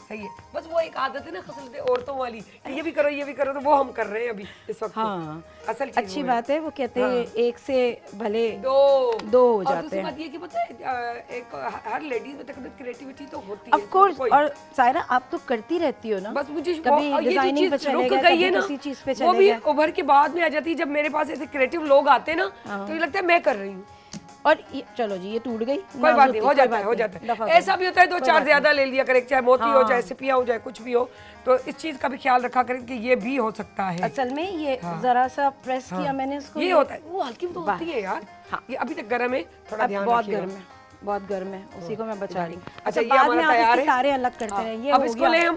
सही है, बस वो एक आदत है ना खसलत औरतों वाली, कि ये भी करो ये भी करो, तो वो हम कर रहे हैं अभी इस वक्त। हाँ, असल चीज़ अच्छी वो है। बात है। वो कहते हैं एक से भले दो दो हो और जाते दूसरी हैं। बात ये कि पता है एक हर लेडीज में तकरीबन क्रिएटिविटी तो होती है। Of course. कोई- और सायरा आप तो करती रहती हो ना, बस मुझे कभी ये जो डिजाइनिंग पे चीज़ चले रुक गए, गई कभी है ना, किसी चीज पे वो चले भी गए। उभर के बाद में आ जाती है। जब मेरे पास ऐसे क्रिएटिव लोग आते हैं ना, तो ये लगता है मैं कर रही हूँ। और ये चलो जी, ये टूट गई, कोई बात नहीं, हो जाता है, हो जाता दफा है। ऐसा भी होता है दो चार ज्यादा ले लिया करें, चाहे मोती हो चाहे सिपिया हो, चाहे कुछ भी हो, तो इस चीज का भी ख्याल रखा करें कि ये भी हो सकता है। असल में ये जरा सा प्रेस किया मैंने इसको, ये होता है, वो हल्की तो होती है यार। ये अभी तक गर्म है, थोड़ा अब ध्यान बहुत रखिएगा। गर्म है, बहुत गर्म है, उसी को मैं बचा रही हूँ। अच्छा, ये बाद हमारा में आप तैयार इसके है। तारे अलग करते रहे। ये अब हो इसको गया, ले हम,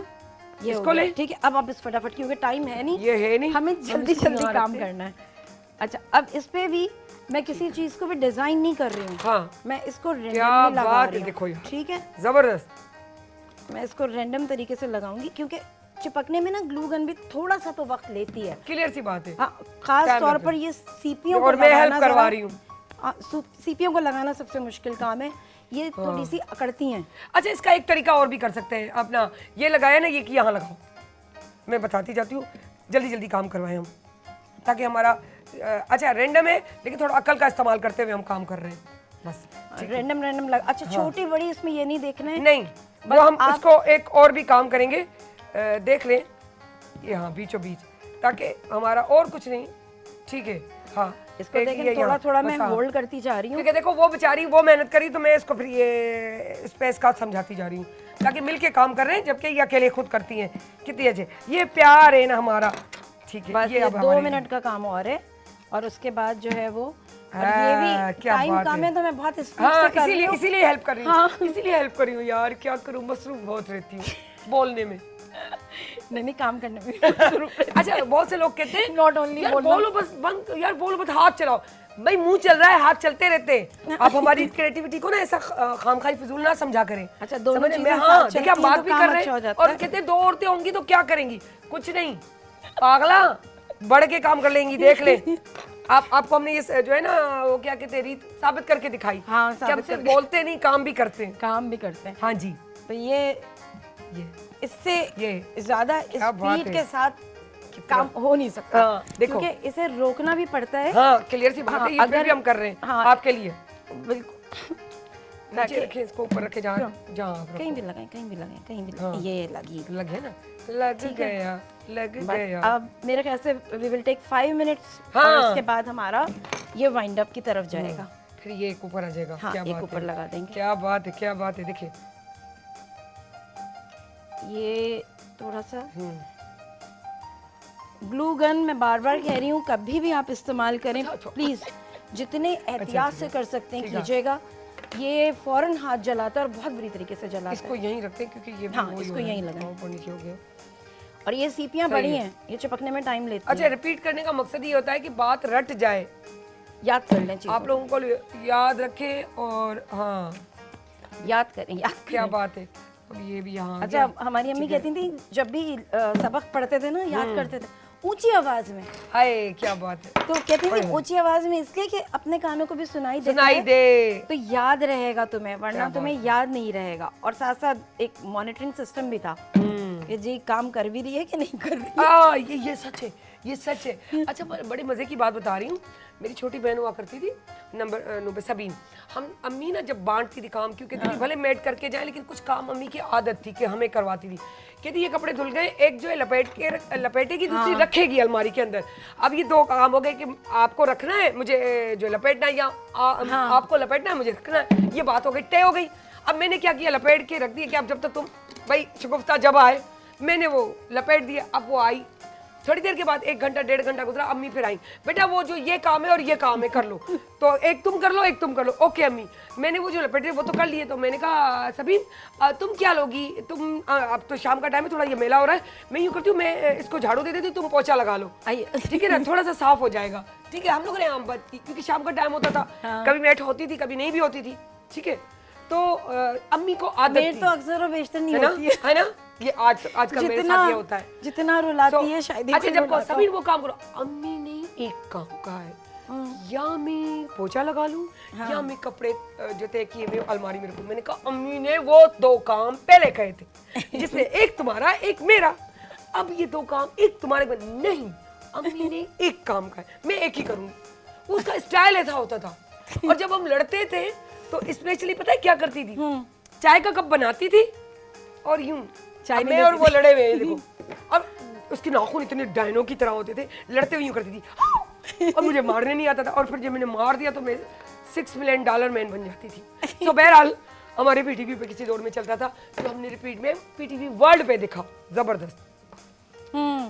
ये हो इसको गया। ले। ठीक है, अब आप इस फटाफट, क्योंकि टाइम है नहीं, ये है नहीं, हमें जल्दी इसको जल्दी यहाँ काम रखते हैं। करना है। अच्छा, अब इस पे भी मैं किसी चीज को भी डिजाइन नहीं कर रही हूँ, हाँ मैं इसको क्या रैंडमली लगा बात रही है, देखो हूँ। यार। ठीक है, जबरदस्त। मैं इसको रैंडम तरीके से लगाऊंगी, क्योंकि चिपकने में ना ग्लू गन भी थोड़ा सा तो वक्त लेती है। क्लियर सी बात है। हाँ, खास टाइम तौर लगता पर है। ये सीपियों को और मैं हेल्प लगाना करवा जरा- रही हूँ। हाँ, सीपियों को लगाना सबसे मुश्किल काम है, ये थोड़ी सी अकड़ती हैं। अच्छा, इसका एक तरीका और भी कर सकते हैं अपना, ये लगाया ना, ये कि यहाँ लगाओ, मैं बताती जाती हूँ, जल्दी जल्दी काम करवाएं हम, ताकि हमारा अच्छा रैंडम है लेकिन थोड़ा अकल का इस्तेमाल करते हुए हम काम कर रहे हैं बस। रैंडम रैंडम लगा। अच्छा, छोटी बड़ी इसमें ये नहीं देखना है। नहीं, वो हम इसको एक और भी काम करेंगे, देख लें ये, हाँ बीचों बीच, ताकि हमारा और कुछ नहीं। ठीक है, हाँ इसको एक देखें, ये थोड़ा यहाँ, थोड़ा बस मैं हाँ। होल्ड करती जा रही हूँ। ठीक है, देखो वो बेचारी वो मेहनत करी तो मैं इसको फिर ये स्पेस का समझाती जा रही हूँ, ताकि मिलके काम कर रहे हैं, जबकि ये अकेले खुद करती हैं। कितनी अच्छे, ये प्यार है ना हमारा। ठीक है, बस ये ये अब 2 हमारी- मिनट का काम और है, और उसके बाद जो है वो, और हाँ, ये भी क्या टाइम बात कम है। है तो मैं बहुत स्पीड हाँ, से कर रही हूँ। इसीलिए हेल्प कर रही हूँ, इसीलिए हेल्प कर रही हूँ यार, क्या करूँ, मसरूफ बहुत रहती हूँ बोलने में। नहीं काम करने में। अच्छा, बहुत से लोग कहते हैं Not only यार बोलना। बोलो बस बंद, यार बोलो बस, हाथ चलाओ। भाई मुंह चल रहा है, हाथ चलते रहते हैं। आप हमारी क्रिएटिविटी को ना ऐसा खामखाई फिजूल ना समझा करें। अच्छा, दोनों समझे? चीजें मैं साथ हाँ, चलती देखिए आप हैं बात तो भी काम कर रहे अच्छा हो हैं जाता और है। कहते हैं 2 औरतें होंगी तो क्या करेंगी, कुछ नहीं, पागला बढ़ के काम कर लेंगी, देख ले। आपको हमने ये जो है ना वो क्या कहते हैं रीत साबित करके दिखाई। हाँ, कि साबित हम सिर्फ करके। बोलते नहीं काम भी करते हैं। काम भी करते हैं। हाँ जी तो ये ये इससे ये ज्यादा क्या बात स्पीड है। के साथ काम हो नहीं सकता। हाँ, देखो। क्योंकि इसे रोकना भी पड़ता है। हाँ क्लियर सी बात हाँ, है, ये फिर अगर- भी हम कर रहे हैं हाँ। आपके लिए। बिल्कुल। नीचे रखे इसको, ऊपर रखे जहाँ जहाँ आप रखो। कहीं भी लगाएं, कहीं भी लगाएं, कहीं भी हाँ। ये लगी। लगे ना, लग ठीक है। गया लग बस गया। अब मेरे ख्याल से वी विल टेक 5 मिनट्स हाँ। और उसके बाद हमारा ये वाइंड अप की तरफ जाएगा। फिर ये एक ऊपर आ जाएगा। हाँ, क्या एक बात ऊपर है, लगा देंगे। क्या बात है, क्या बात है। देखिए ये थोड़ा सा हम्म। ग्लू गन मैं बार बार कह रही हूँ, कभी भी आप इस्तेमाल करें अच्छा। प्लीज जितने एहतियात से कर सकते हैं ठीक है। कीजिएगा। ये फौरन हाथ जलाता है और बहुत बुरी तरीके से जलाता इसको यहीं रखते हैं क्योंकि ये भी हाँ, वही इसको हो रहा है। यहीं लगाएं। ऊपर नीचे हो गया। है। और ये सीपियाँ सही बड़ी है। हैं, ये चिपकने में टाइम लेती अच्छा, हैं। रिपीट करने का मकसद ये होता है कि बात रट जाए, याद कर लें चीज़ों आप लोगों को याद रखें। और हाँ को। याद करें, याद क्या करें। बात है। अब ये भी यहाँ आ अच्छा, गया। हमारी अम्मी कहती थी जब भी सबक पढ़ते थे ना, याद करते थे ऊंची आवाज में। हाय क्या बात है, तो कहती थी ऊंची आवाज में इसलिए कि अपने कानों को भी सुनाई देता सुनाई है, दे। तो याद रहेगा तुम्हें, वरना क्या तुम्हें याद नहीं रहेगा। और साथ साथ एक मॉनिटरिंग सिस्टम भी था कि जी काम कर भी रही है कि नहीं कर रही। ये सच है, ये सच है। अच्छा, बड़े मजे की बात बता रही हूँ। मेरी छोटी बहन हुआ करती थी नंबर सबीन। हम अम्मी ना जब बांटती थी काम, क्योंकि कहती थी भले मेड करके जाए लेकिन कुछ काम अम्मी की आदत थी कि हमें करवाती थी। कहती ये कपड़े धुल गए, एक जो है लपेटेगी, दूसरी रखेगी अलमारी के अंदर। अब ये दो काम हो गए कि आपको रखना है, मुझे जो लपेटना है, या आपको लपेटना है, मुझे रखना है। ये बात हो गई, तय हो गई। अब मैंने क्या किया, लपेट के रख दिया कि अब जब तक तुम भाई शगुफ्ता जब आए, मैंने वो लपेट दिया। अब वो आई, थोड़ी देर के बाद 1 घंटा 1.5 घंटा गुजरा, अम्मी फिर आई, बेटा वो जो ये काम है और ये काम है कर लो। तो एक तुम कर लो, एक तुम कर लो। ओके अम्मी, मैंने वो जो लपेटे वो तो कर लिए। तो मैंने कहा सबीन तुम क्या लोगी, तुम अब तो शाम का टाइम है, थोड़ा ये मेला हो रहा है, मैं यूँ करती हूँ, मैं इसको झाड़ू दे देती हूँ, तुम पोछा लगा लो, ठीक है ना, थोड़ा सा साफ हो जाएगा। ठीक है, हम लोग ने आम बात की क्योंकि शाम का टाइम होता था, कभी मैट होती थी, कभी नहीं भी होती थी। ठीक है, तो अम्मी को आदत मेड तो अक्सर और बेशतर नहीं होती है ना, ये आजकल मेरे साथ ये होता है। जितना रुलाती है शायद ही अच्छा, कोई जब रुलाता सभी वो काम करो, अम्मी ने एक काम कहा है, या मैं पोछा लगा लूं या मैं कपड़े जो तय किए हुए अलमारी में रखूं। मैंने कहा अम्मी ने वो 2 काम पहले कहे थे, जिसमें एक तुम्हारा एक मेरा। अब ये 2 काम एक तुम्हारे में नहीं, अम्मी ने एक काम कहा है, मैं एक ही करूंगी। उसका स्टाइल ऐसा होता था। और जब हम लड़ते थे तो स्पेशली पता है क्या करती थी, चाय का कप बनाती थी और यूं चाय में, और वो लड़े हुए हैं देखो, और उसके नाखून इतने डायनो की तरह होते थे, लड़ते हुए यूं करती थी और मुझे मारने नहीं आता था। और फिर जब मैंने मार दिया तो मैं $6 मिलियन मैन बन जाती थी। तो बहरहाल हमारे पीटीवी पे किसी दौर में चलता था, तो हमने रिपीट में पीटीवी वर्ल्ड पे देखा, जबरदस्त।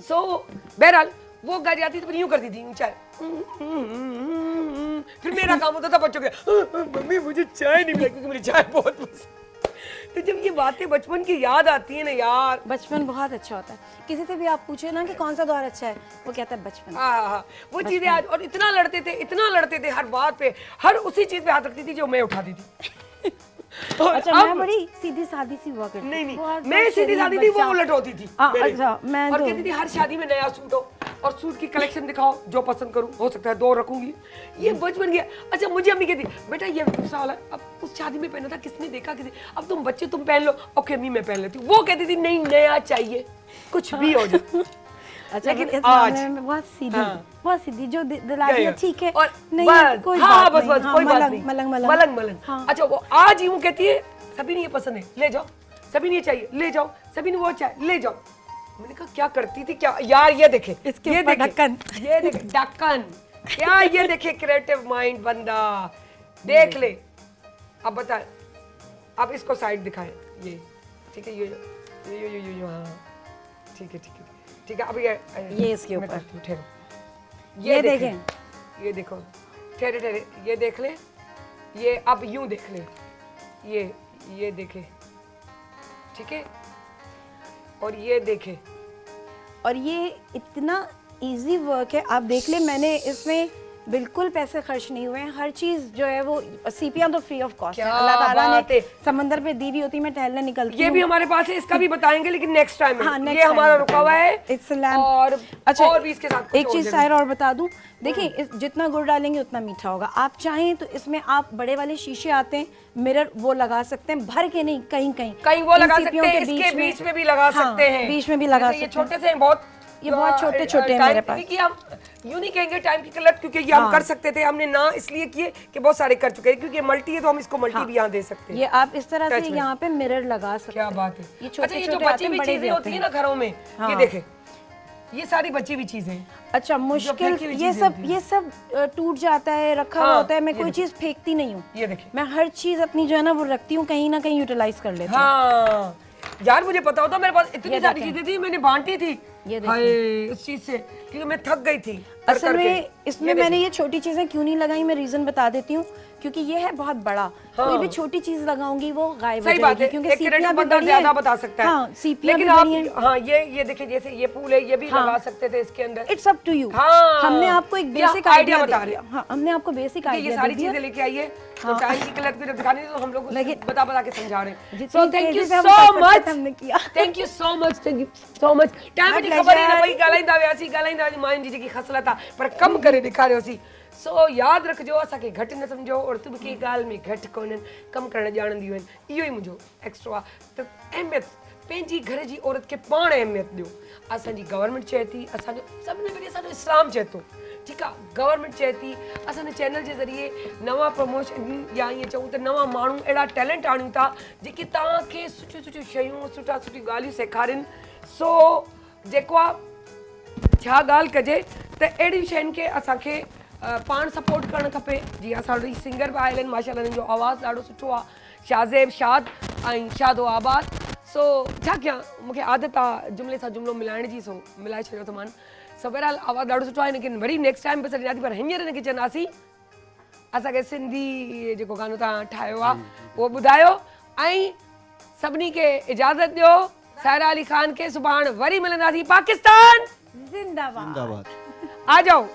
सो बहरहाल वो गा जाती तो फिर यूं करती थी चाय, फिर मेरा काम होता था बच्चों के, मम्मी मुझे चाय नहीं मिला, क्योंकि मुझे चाय बहुत पसंद। तो जब ये बातें बचपन की याद आती है ना यार, बचपन बहुत अच्छा होता है। किसी से भी आप पूछे ना कि कौन सा दौर अच्छा है, वो कहता है बचपन। हाँ, वो चीजें आज, और इतना लड़ते थे हर बात पे, हर उसी चीज पे हाथ रखती थी जो मैं उठाती थी। और अच्छा, अब- मैं बड़ी सीधी सादी सी हुआ करती। नहीं बहुत मैं सीधी शरीफ सादी थी, वो बच्चा। उलट होती थी हाँ, मेरे। अच्छा, मैं और तो- कहती थी हर शादी में नया सूट हो, और सूट की कलेक्शन दिखाओ, जो पसंद करूं, हो सकता है 2 रखूंगी। ये बचपन गया। अच्छा, मुझे अम्मी कहती बेटा ये दूसरा वाला अब उस शादी में पहना था, किसने देखा, किसी, अब तुम बच्चे तुम पहन लो। ओके अम्मी मैं पहन लेती हूँ। वो कहती थी नहीं नया चाहिए, कुछ भी हो जाए। अच्छा, लेकिन इस आज- मामले में बहुत सीधी, हाँ। बहुत सीधी, जो दिला दिया ठीक है, और नहीं बस, कोई हाँ, बात बस नहीं। बस हाँ, कोई बात मलंग नहीं, मलंग मलंग। हाँ। अच्छा, वो आज यूं कहती है सभी ने ये पसंद है ले जाओ, सभी ने ये चाहिए ले जाओ, सभी ने वो चाहिए ले जाओ। मैंने कहा क्या करती थी क्या यार, ये देखे इसके ये ऊपर देखे, ढक्कन। ये देखे ढक्कन, क्या ये देखे क्रिएटिव माइंड बंदा, देख ले। अब बता, अब इसको साइड दिखाए, ये ठीक है, ये हाँ ठीक है ठीक है ठीक है। अब ये इसके मैं ऊपर। करती हूँ, ठहरो, ये देखें, देखें। ये देखो, ठहरे ठहरे, ये देख ले, ये अब यूं देख ले, ये देखे, ठीक है, और ये देखे। और ये इतना इजी वर्क है, आप देख ले, मैंने इसमें बिल्कुल पैसे खर्च नहीं हुए हैं, हर चीज जो है वो सीपियां तो फ्री ऑफ कॉस्ट है, क्या अल्लाह ताला बात ने है। समंदर पे दी हुई होती, मैं टहलने निकलती ये हूँ। भी हमारे पास है, इसका भी बताएंगे लेकिन नेक्स्ट टाइम हाँ, है। next ये time हमारा बताएंगे। रुका हुआ है It's a lamp। और अच्छा, और भी इसके साथ कुछ एक और चीज जरूर। सायर और बता दूं, देखिए जितना गुड़ डालेंगे उतना मीठा होगा। आप चाहें तो इसमें आप बड़े वाले शीशे आते हैं, मिरर, वो लगा सकते हैं, भर के नहीं, कहीं कहीं कहीं वो इन लगा सीपियों सकते हैं, के इसके बीच में भी लगा हाँ, सकते हैं, बीच में भी लगा जैसे ये सकते हैं। छोटे से हैं बहुत, ये बहुत छोटे-छोटे हैं टाइम मेरे पास। की हम यूं नहीं कहेंगे टाइम की किल्लत, क्योंकि ये हम हाँ। कर सकते थे, हमने ना इसलिए किए कि बहुत सारे कर चुके हैं, क्योंकि मल्टी है तो हम इसको मल्टी भी यहाँ दे सकते हैं। ये आप इस तरह टच से में। यहाँ पे मिरर लगा सकते क्या हैं। बात है। ये अच्छा, ये जो छोटे-छोटे बची आते हैं, हुई बड़े भी चीजें होती आते है हैं। ना घरों में, ये हाँ। देखे, ये सारी बची हुई चीजें हैं। अच्छा, फेंकी मुश्किल हुई ये चीजें सब होती हैं। ये सब टूट जाता है, रखा हुआ हाँ, होता है, मैं ये कोई देखो। चीज फेंकती नहीं हूँ। ये देखिए, मैं हर चीज अपनी जो है ना वो रखती हूँ, कहीं ना कहीं यूटिलाइज कर लेती हूँ। हाँ यार मुझे पता होता, मेरे पास इतनी ये सारी देखें। चीजें थी, मैंने बांटी थी। ये देखें। हाय, उस चीज से, क्योंकि मैं थक गई थी कर असल करके। में इसमें मैंने ये छोटी चीजें क्यों नहीं लगाई, मैं रीजन बता देती हूँ, क्योंकि ये है बहुत बड़ा। कोई भी छोटी चीज लगाऊंगी वो गायब हो सही बात जाएगी, है, क्योंकि एक क्रेडिट सीपियां भी बंदा बड़ी ज्यादा हैं। बता सकता है। हाँ, सीपियां भी लेकिन बड़ी हैं। आप, हाँ ये देखिए, जैसे ये फूल है, ये भी हाँ। लगा सकते थे इसके अंदर। It's up to you. हाँ। हमने आपको एक ये बेसिक idea आइडिया बता दे रहे दिया। हाँ, हमने आपको बेसिक ये आइडिया सारी दे दिया। चीजें लेके आइए, तो हाँ। टाइम की किल्लत को जब दिखानी है, तो हम लोग लेकिन- बता बता के समझा रहे हैं। जितनी सो थैंक यू तेजी से हम सो कर सकते मच, थे, हमने किया। Thank you so much, thank you so much. Time जी खबर ही ना पई, ॻाल्हाईंदा वियासीं, ॻाल्हाईंदा वियासीं, मायुनि जी जेकी ख़सलत आहे, पर कम करे ॾेखारियोसीं। सो यादि रखिजो, असांखे घटि न सम्झो, और तूं बि कंहिं ॻाल्हि में घटि कोन्हनि, कमु करणु ॼाणंदियूं आहिनि, इहो ई मुंहिंजो एक्स्ट्रा आहे। त अहमियत पंहिंजी घर जी औरत खे पाण अहमियत ॾियो। असांजी गवर्नमेंट चए थी, असांजो सभिनी में असांजो इस्लाम चए थो, ठीकु आहे, गवर्नमेंट चए थी, असांजे चैनल जे ज़रिए नवां प्रमोशन या ईअं चऊं त नवां माण्हू अहिड़ा टैलेंट आणियूं था जेके तव्हांखे सुठियूं सुठियूं शयूं, सुठा सुठियूं ॻाल्हियूं सेखारीनि। सो जेको आहे छा ॻाल्हि कजे त अहिड़ियूं शयुनि खे असांखे पाण सपोर्ट करणु खपे। जीअं असां सिंगर बि आयल आहिनि, माशाल्लाह, हिननि जो आवाज़ु ॾाढो सुठो आहे, शाज़ेब शाद ऐं शादो आबाद। सो छा कयां, मूंखे आदत आहे जुमिले सां जुमिलो मिलाइण जी, सो मिलाए छॾियो त मान। सो बहरहाल आवाज़ु ॾाढो सुठो आहे, लेकिन वरी नेक्स्ट टाइम बसि ॾियां थी, पर हींअर हिनखे चवंदासीं असांखे सिंधी जेको गानो तव्हां ठाहियो आहे उहो ॿुधायो, ऐं सभिनी खे इजाज़त ॾियो। सायरा अली ख़ान खे सुभाणे वरी मिलंदासीं। पाकिस्तान जिंदाबाद। जिंदाबाद। आ जाओ।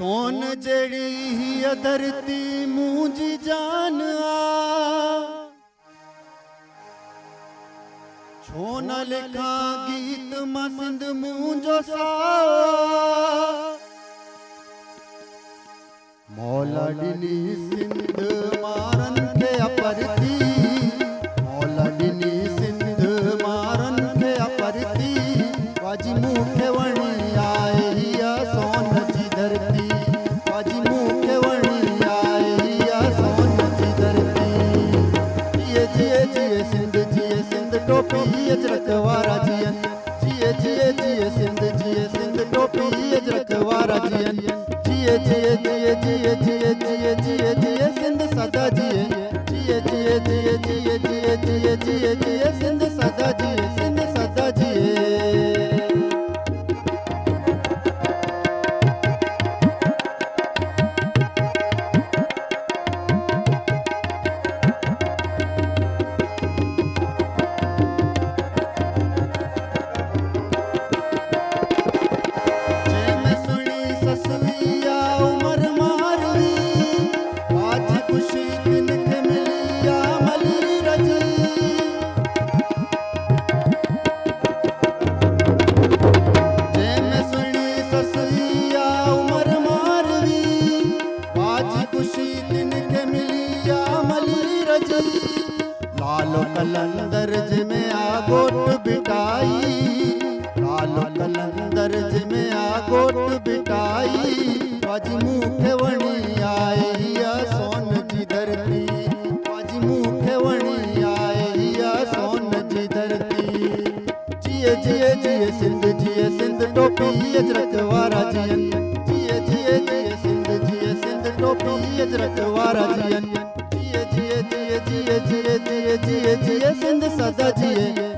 सोन जड़ी ही धरती मुंहिंजी जान आ, छो न लिखा गीत मां सिंध मुंहिंजो साओ, मौला ॾिनी सिंध मारन खे अपरती, मौला ॾिनी सिंध मारन खे अपरती, वाजी मूंखे वणी आहे हीअ सोन जी धरती, वाजी मूंखे वणी आहे हीअ सोन जी धरती। जिए जिए जिए सिंध टोपी अजरक वारा जियन, जिए जिए जिए सिंध टोपी अजरक वारा जियन, जिए जिए जिए जिए जिए जिए जिए जिए सिंध सदा जिए, जिए जिए जिए जिए जिए जिए जिए जिए सिंध सदा जिए, सिंध सदा जिए। लालो कलंदर जिमें आगोट बिटाई, लालो कलंदर जिमें आगोट बिटाई, वाजी मूंखे वणी आहे हीअ सोन जी धरती, वाजी मूंखे वणी आहे हीअ सोन जी धरती। जिए जिए जिए सिंध टोपी अजरक वारा जियन, जिए जिए जिए सिंध टोपी अजरक वारा जियन, जिए जिए जिए जिए जिए जिए जिए जिए सिंध सदा जिए।